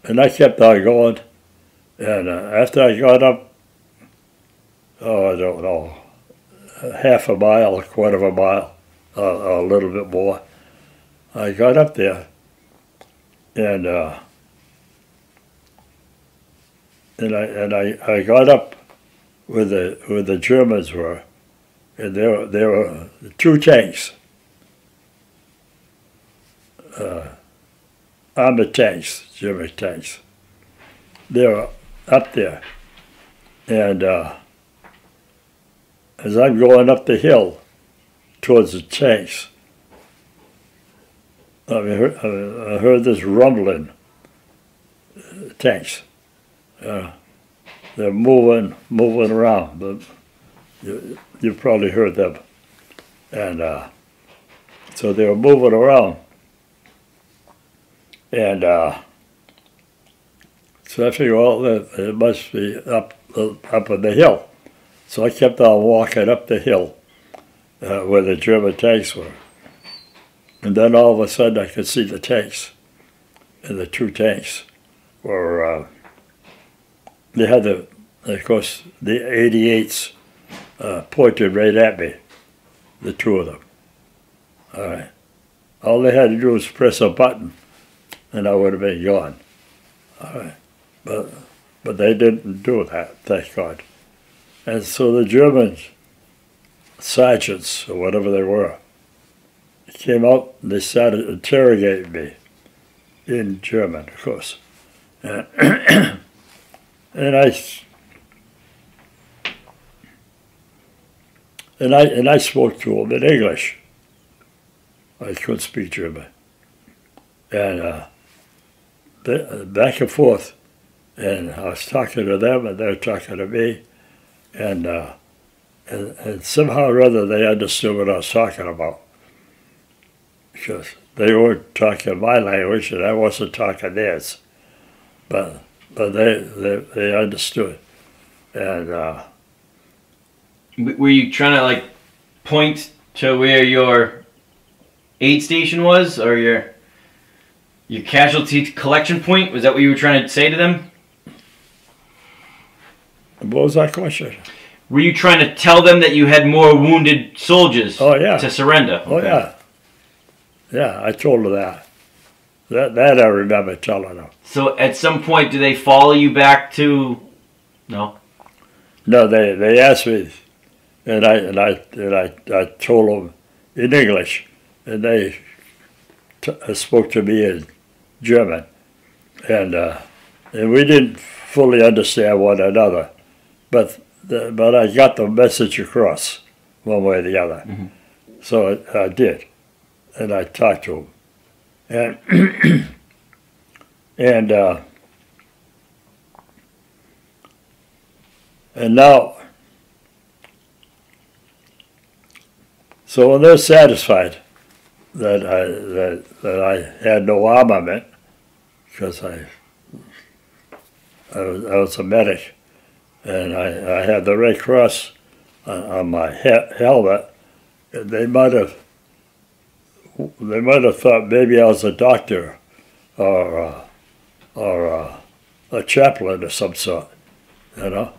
and I kept on going, and after I got up, I don't know, half a mile, a quarter of a mile, a little bit more, I got up there, and I got up where the Germans were, and there were 2 tanks. Armored tanks, German tanks. They were up there, and as I'm going up the hill towards the tanks, I heard this rumbling. Tanks, they're moving around. But you probably heard them, and so they were moving around. And so I figured, well, it must be up on the hill. So I kept on walking up the hill where the German tanks were. And then all of a sudden I could see the tanks. And the 2 tanks were, they had of course, the 88s pointed right at me, the 2 of them. All right. All they had to do was press a button, and I would have been gone. All right. But they didn't do that, thank God. And so the German sergeants, or whatever they were, came out and they started interrogating me in German, of course. And I spoke to them in English. I couldn't speak German. And back and forth. And I was talking to them, and they were talking to me. And somehow or other, they understood what I was talking about. Because they weren't talking my language, and I wasn't talking theirs. But they understood. And were you trying to like point to where your aid station was, or your casualty collection point? Was that what you were trying to say to them? What was that question? Were you trying to tell them that you had more wounded soldiers to surrender? Oh, yeah. Yeah, I told her that. That I remember telling her. So at some point, do they follow you back to... No? No, they asked me, and I told them in English, and they spoke to me in German, and we didn't fully understand one another, but I got the message across one way or the other. Mm-hmm. So I did, and I talked to them, and now, so when they're satisfied that I had no armament, because I was a medic, and I had the Red Cross on my helmet. And they might have thought maybe I was a doctor or a chaplain of some sort, you know.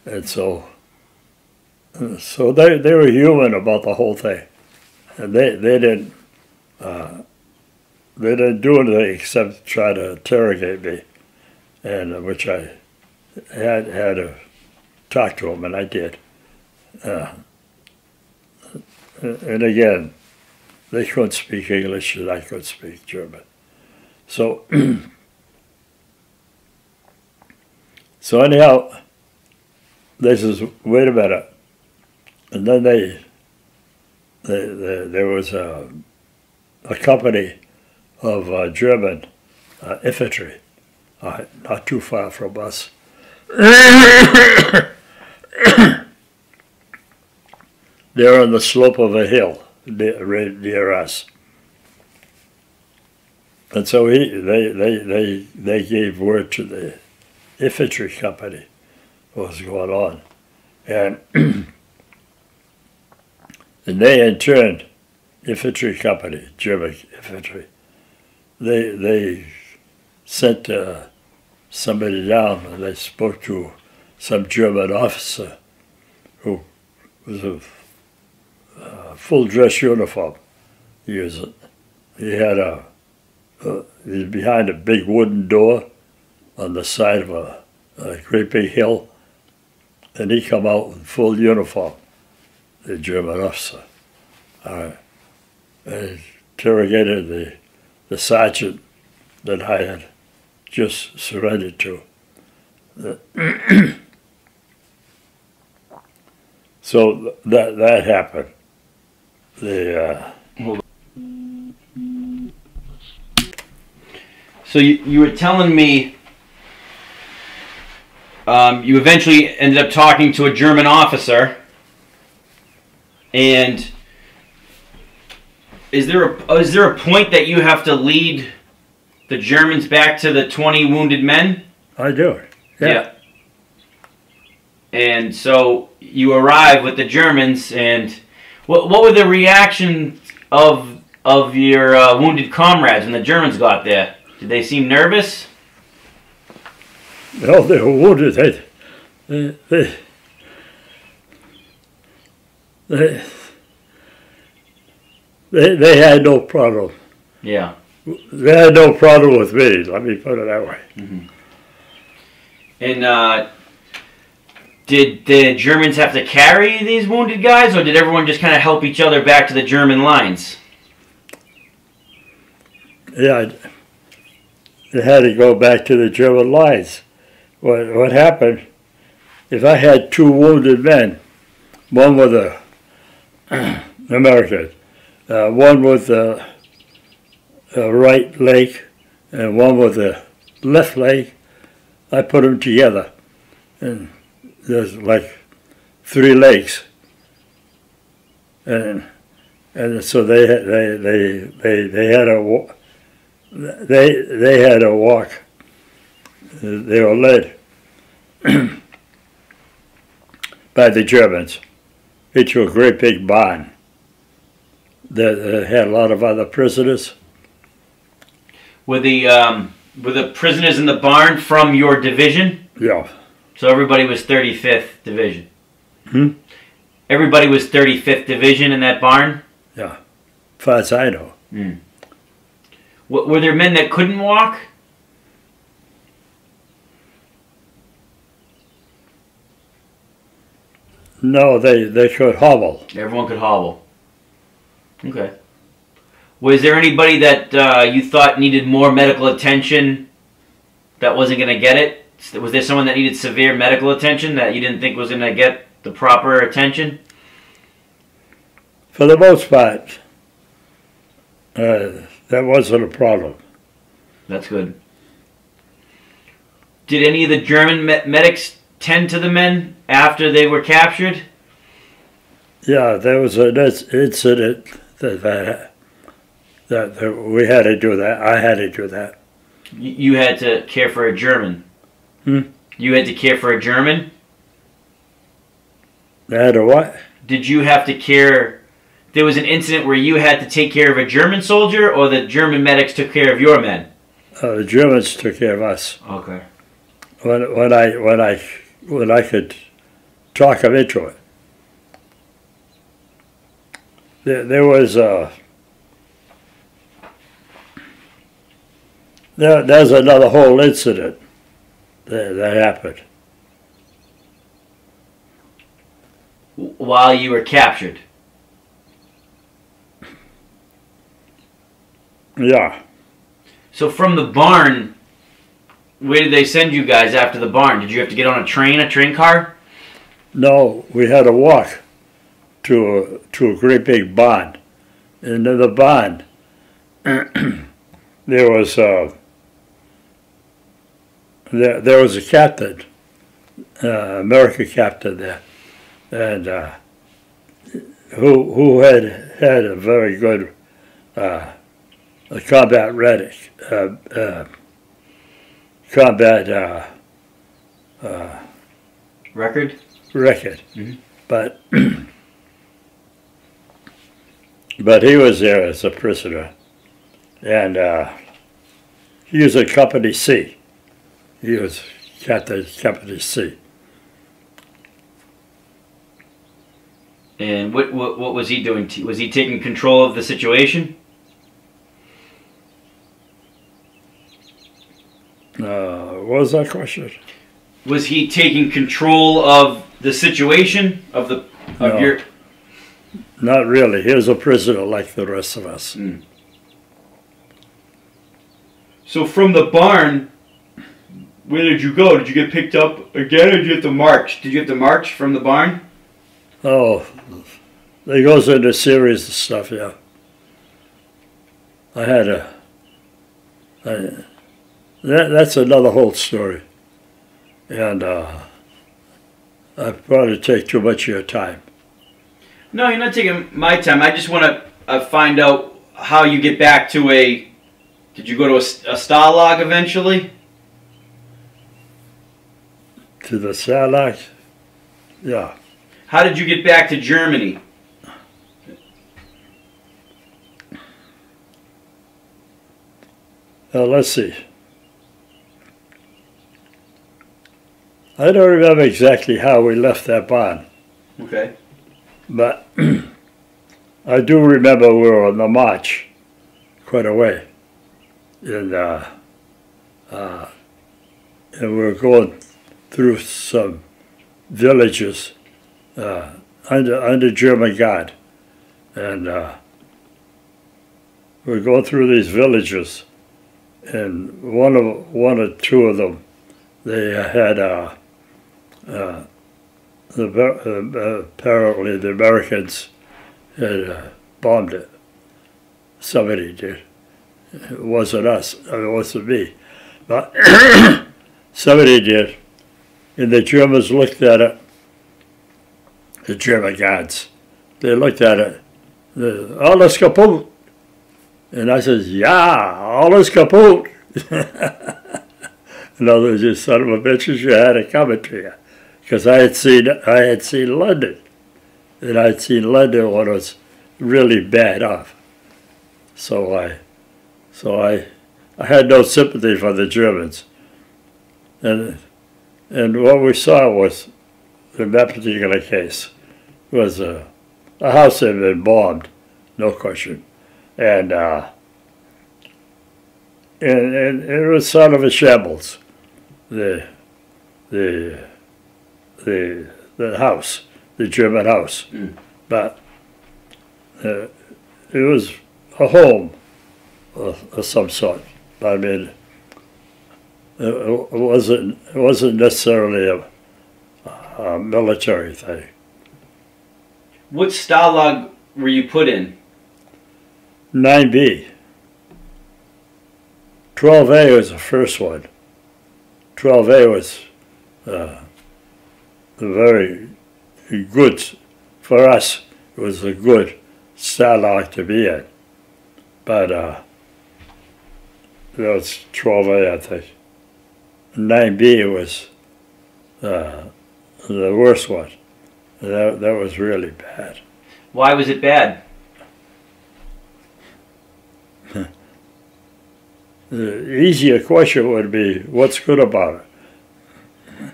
And so they were human about the whole thing, and they didn't do anything except try to interrogate me, and which I had to talk to them, and I did. And again, they couldn't speak English, and I couldn't speak German. So, so anyhow, they says, wait a minute. And then there was a company of German infantry, not too far from us. They're on the slope of a hill near us. And so they gave word to the infantry company what was going on. And, and they in turn, infantry company, German infantry, they sent somebody down, and they spoke to some German officer who was a full dress uniform. He had he was behind a big wooden door on the side of a great big hill, and he come out in full uniform, the German officer. And interrogated the sergeant that I had just surrendered to. So that happened. So you were telling me you eventually ended up talking to a German officer, and is there a point that you have to lead the Germans back to the 20 wounded men? I do. Yeah. And so you arrive with the Germans, and what were the reactions of your wounded comrades when the Germans got there? Did they seem nervous? No, they were wounded. They had no problem. Yeah. They had no problem with me, let me put it that way. Mm-hmm. And did the Germans have to carry these wounded guys, or did everyone just kind of help each other back to the German lines? Yeah, they had to go back to the German lines. What happened, if I had two wounded men, one with a American, one with a right leg and one with a left leg, I put them together, and there's like 3 legs, and so they had to walk. They were led by the Germans into a great big barn that had a lot of other prisoners. Were the prisoners in the barn from your division? Yeah. So everybody was 35th Division? Hmm? Everybody was 35th Division in that barn? Yeah, as far as I know. Mm. Were there men that couldn't walk? No, they could hobble. Everyone could hobble. Okay. Was there anybody that you thought needed more medical attention that wasn't going to get it? Was there someone that needed severe medical attention that you didn't think was going to get the proper attention? For the most part, that wasn't a problem. That's good. Did any of the German medics tend to the men after they were captured? Yeah, there was an incident that we had to do that. I had to do that. You had to care for a German? Hmm? You had to care for a German? They had a what? Did you have to care? There was an incident where you had to take care of a German soldier, or the German medics took care of your men? The Germans took care of us. Okay. When I could talk them into it. There was there's another whole incident that happened. While you were captured? Yeah. So from the barn, where did they send you guys after the barn? Did you have to get on a train car? No, we had to walk to a great big barn. And in the barn, there was a captain, American captain there, and who had a very good combat Record? Mm-hmm. But he was there as a prisoner, and he was in Company C. He was Captain Company C. And what was he doing? Was he taking control of the situation? What was that question? Was he taking control of the situation No. your? Not really. He was a prisoner like the rest of us. Mm. So from the barn, where did you go? Did you get picked up again, or did you have to march? Did you have to march from the barn? Oh, it goes into a series of stuff, yeah. That's another whole story. And I'd probably take too much of your time. No, you're not taking my time. I just want to find out how you get back to a... Did you go to a Stalag eventually? To the Stalag? Yeah. How did you get back to Germany? Let's see. I don't remember exactly how we left that barn. Okay. But I do remember we were on the march quite a way. And we were going through some villages under German guard. And we were going through these villages, and one or two of them, they had apparently the Americans had bombed it. Somebody did. It wasn't us. It wasn't me. But somebody did. And the Germans looked at it. The German guards. They looked at it. Alles kaputt. And I said, yeah, alles kaputt. In other words, you son of a bitches, you had it coming to you. Because I had seen London. And I had seen London when it was really bad off. So I had no sympathy for the Germans. And what we saw was, in that particular case, was a house that had been bombed, no question. And it was sort of a shambles. The house, the German house. Mm. But it was a home of some sort. I mean, it wasn't necessarily a military thing. What Stalag were you put in? 9B. 12A was the first one. 12A was very good for us. It was a good Stalag to be in. But that was 12A, I think. 9B was the worst one. That was really bad. Why was it bad? The easier question would be, what's good about it?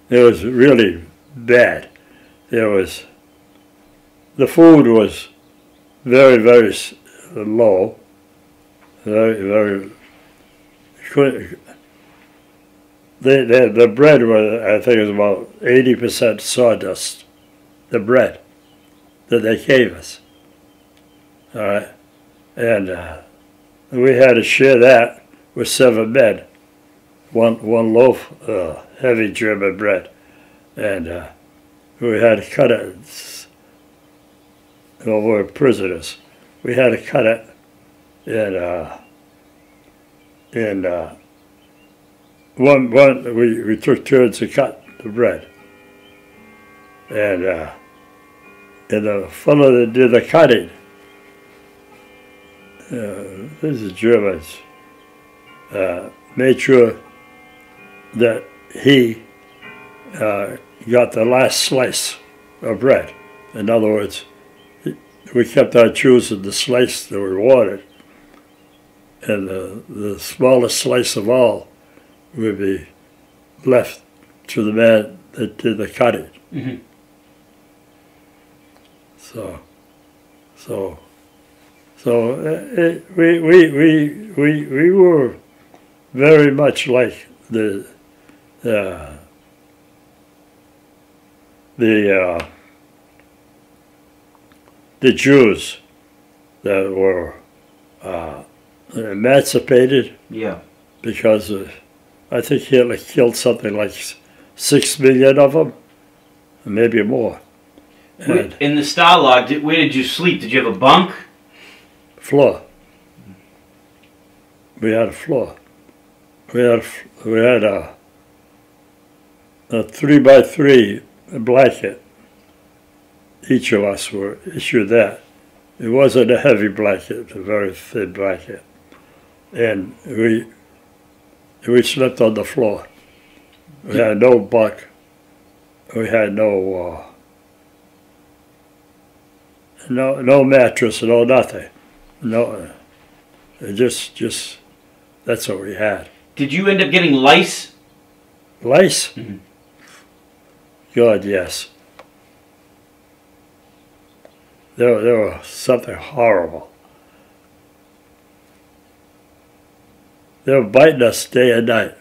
It was really bad. The food was very, very low. Very, very. The bread was, I think, it was about 80% sawdust. The bread that they gave us. All right, and we had to share that with 7 men. One loaf, heavy German bread, and we had to cut it. Well, we were prisoners. We had to cut it we took turns to cut the bread, and the fellow that did the cutting, this is Germans, made sure that he got the last slice of bread. In other words, we kept on choosing the slice that we wanted, and the smallest slice of all would be left to the man that did the cutting. Mm-hmm. We were very much like the Jews that were emancipated. Yeah. Because I think Hitler killed something like 6 million of them, maybe more. And In the Stalag, where did you sleep? Did you have a bunk? floor. We had a floor. We had a 3x3 blanket. Each of us were issued that. It wasn't a heavy blanket, it was a very thin blanket. And we slept on the floor. We had no bunk. We had no mattress, no nothing. No, just that's what we had. Did you end up getting lice? Lice? Mm-hmm. God, yes. There was something horrible. They were biting us day and night.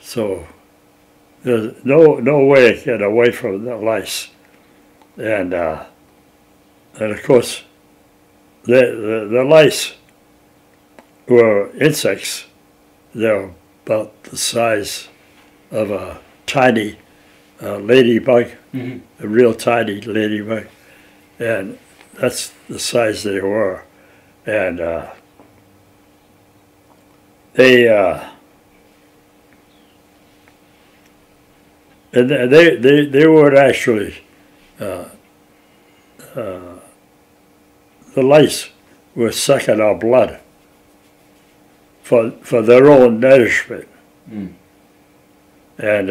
So there's no way to get away from the lice. And of course, the lice were insects. They were about the size of a tiny ladybug, Mm-hmm. a real tiny ladybug. And that's the size they were. And they weren't actually the lice were sucking our blood for their own nourishment. Mm. And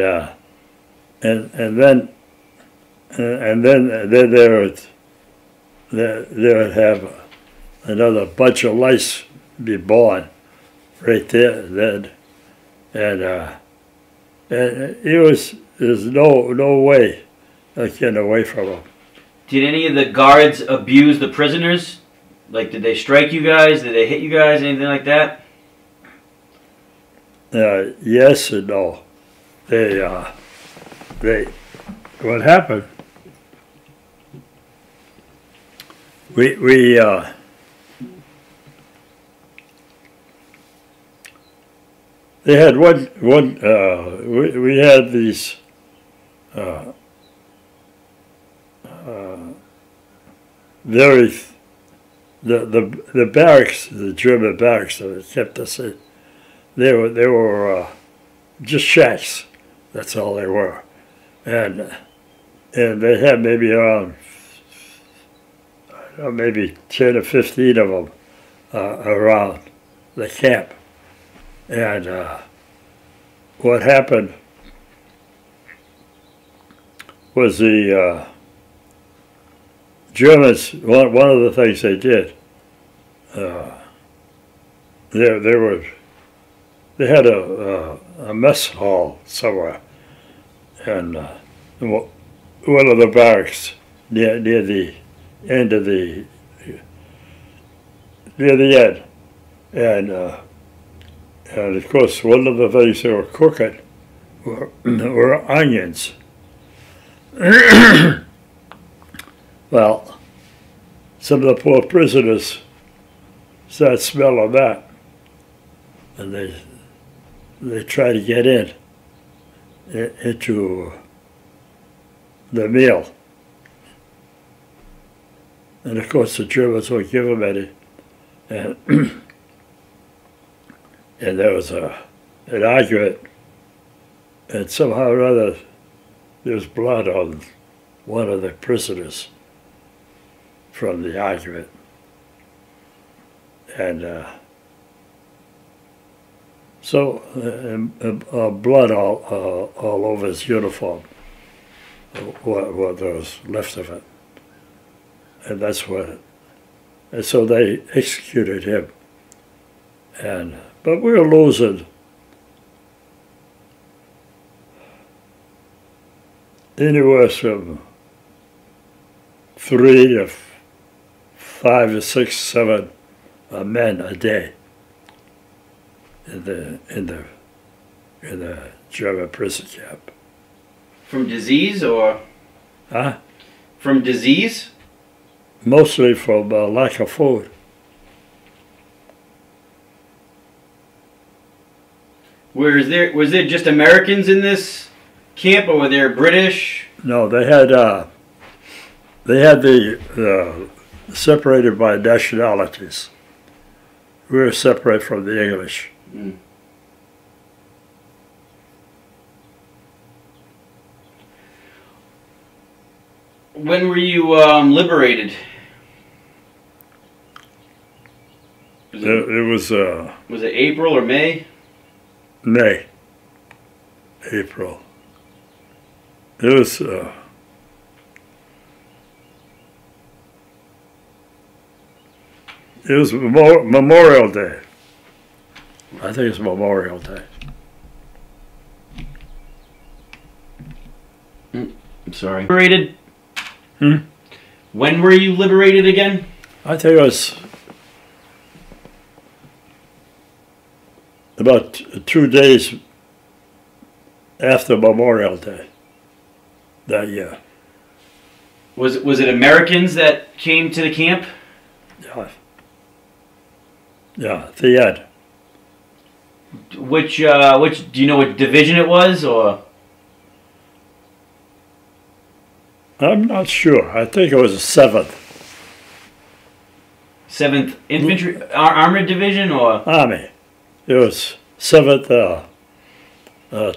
then they would have another bunch of lice be born right there then, and there's no way of getting away from them. Did any of the guards abuse the prisoners? Like, did they strike you guys? Did they hit you guys? Anything like that? Yes and no. What happened? We they had we had these the barracks, the German barracks that kept us in. They were just shacks. That's all they were, and they had maybe around maybe 10 or 15 of them around the camp. And what happened was the Germans. One of the things they did. They had a mess hall somewhere, and one of the barracks near the end of the near the end, and of course one of the things they were cooking were onions. Well, some of the poor prisoners started smelling that, and they tried to get into the meal. And of course the Germans would give them any. And, and there was an argument, and somehow or other there was blood on one of the prisoners from the argument. And blood all over his uniform, what there was left of it. And that's what, and so they executed him. But we were losing anywhere from 3 to 5 to 6, 7 men a day in the German prison camp. From disease or? Huh? From disease? Mostly from lack of food. Was there just Americans in this camp, or were there British? No, they had the separated by nationalities. We were separated from the English. Mm. When were you liberated? It was Was it April or May? May, April. It was Memorial Day. I think it's Memorial Day. I'm sorry. Liberated? Hmm? When were you liberated again? I think it was about 2 days after Memorial Day that year. Was it Americans that came to the camp? Yeah, at the end. Which do you know what division it was, or? I'm not sure. I think it was the 7th. 7th Infantry Armored Division, or? Army. It was 7th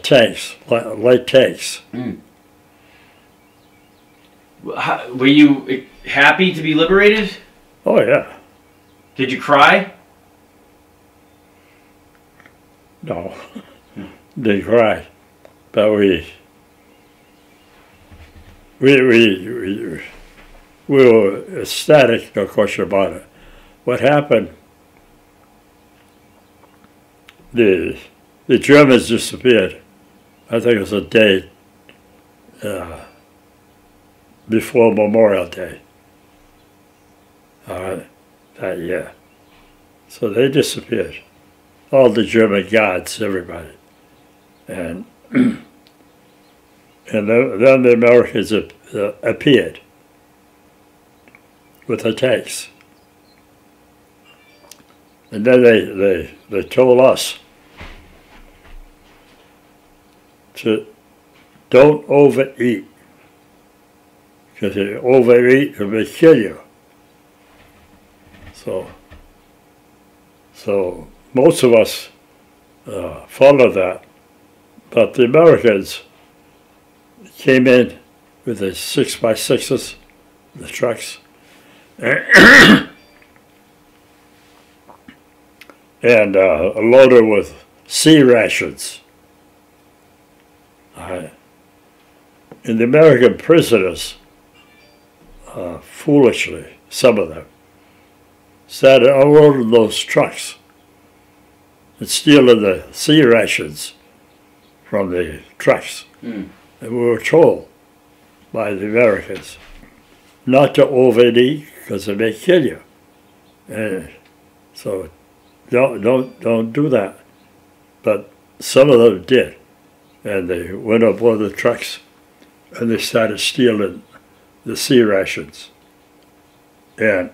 tanks, light tanks. Mm. Were you happy to be liberated? Oh yeah. Did you cry? No, they cried, but we were ecstatic, no question about it. What happened? The Germans disappeared. I think it was a day before Memorial Day. That year. So they disappeared. All the German guards, everybody. And and then the Americans appeared with the tanks. And then they told us to don't overeat, because if you overeat, it will kill you. So most of us followed that, but the Americans came in with the 6x6s, the trucks, and loaded with sea rations. And the American prisoners, foolishly, some of them, started unloading those trucks and stealing the sea rations from the trucks. And we were told by the Americans not to overeat because it may kill you. And so don't do that. But some of them did. And they went aboard the trucks and they started stealing the sea rations. And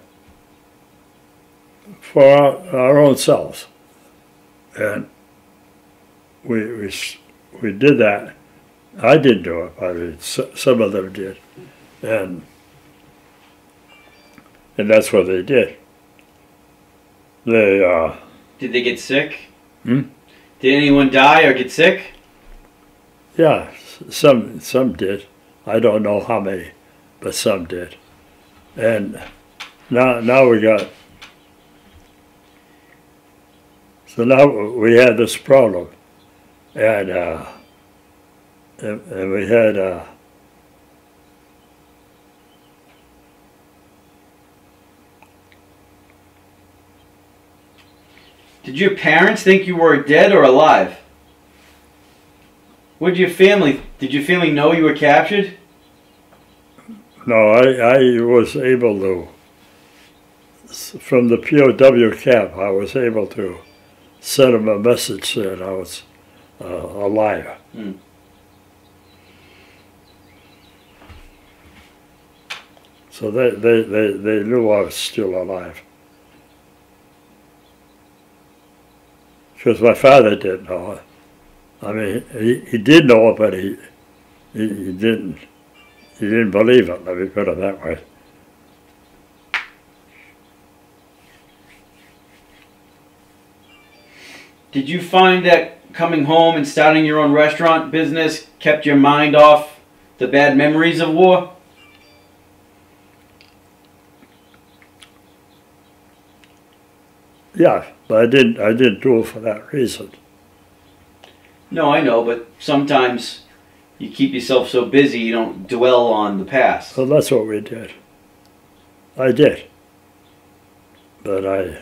for our own selves. And we did that. I didn't do it, I mean, some of them did. And that's what they did. They, Did they get sick? Did anyone die or get sick? Yeah, some did. I don't know how many, but some did. And now we got, so now we had this problem, and we had Did your parents think you were dead or alive? Did your family know you were captured? No, I was able to, from the POW camp, I was able to send them a message that I was alive. So they knew I was still alive. Because my father didn't know it. I mean, he did know it, but he didn't believe it, let me put it that way. Did you find that coming home and starting your own restaurant business kept your mind off the bad memories of war? Yeah, but I didn't do it for that reason. No, I know, but sometimes you keep yourself so busy you don't dwell on the past. So that's what we did. I did. But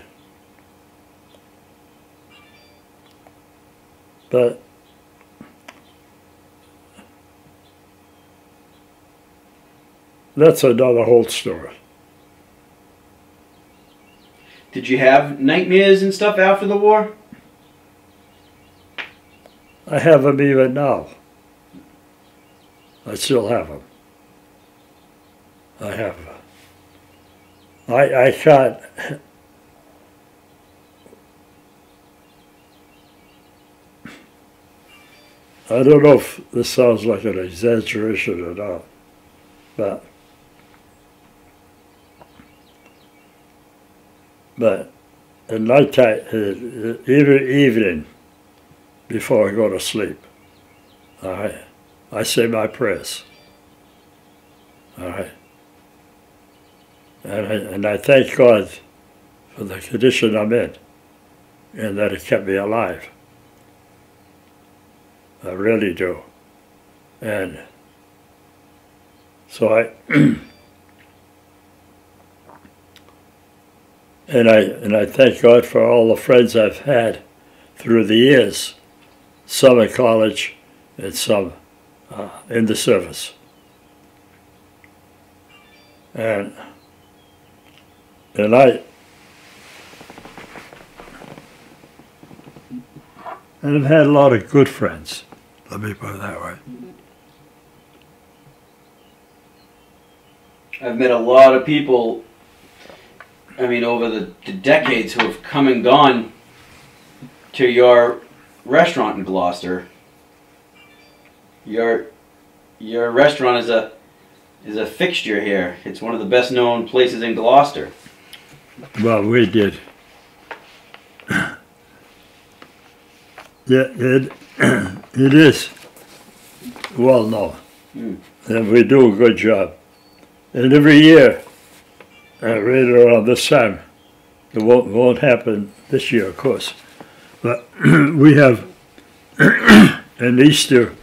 that's another whole story. Did you have nightmares and stuff after the war? I have them even now. I still have them. I have. I can't. I don't know if this sounds like an exaggeration or not, but at night time, evening, before I go to sleep, all right, I say my prayers, all right, and I thank God for the condition I'm in, and that it kept me alive. I really do, and so and I thank God for all the friends I've had through the years, some in college and some in the service. And I've had a lot of good friends, let me put it that way. I've met a lot of people, I mean, over the decades who have come and gone to your restaurant in Gloucester. Your restaurant is a fixture here. It's one of the best known places in Gloucester. Well, we did. Yeah, it is well known, and we do a good job. And every year, right around this time, it won't happen this year, of course, but we have an Easter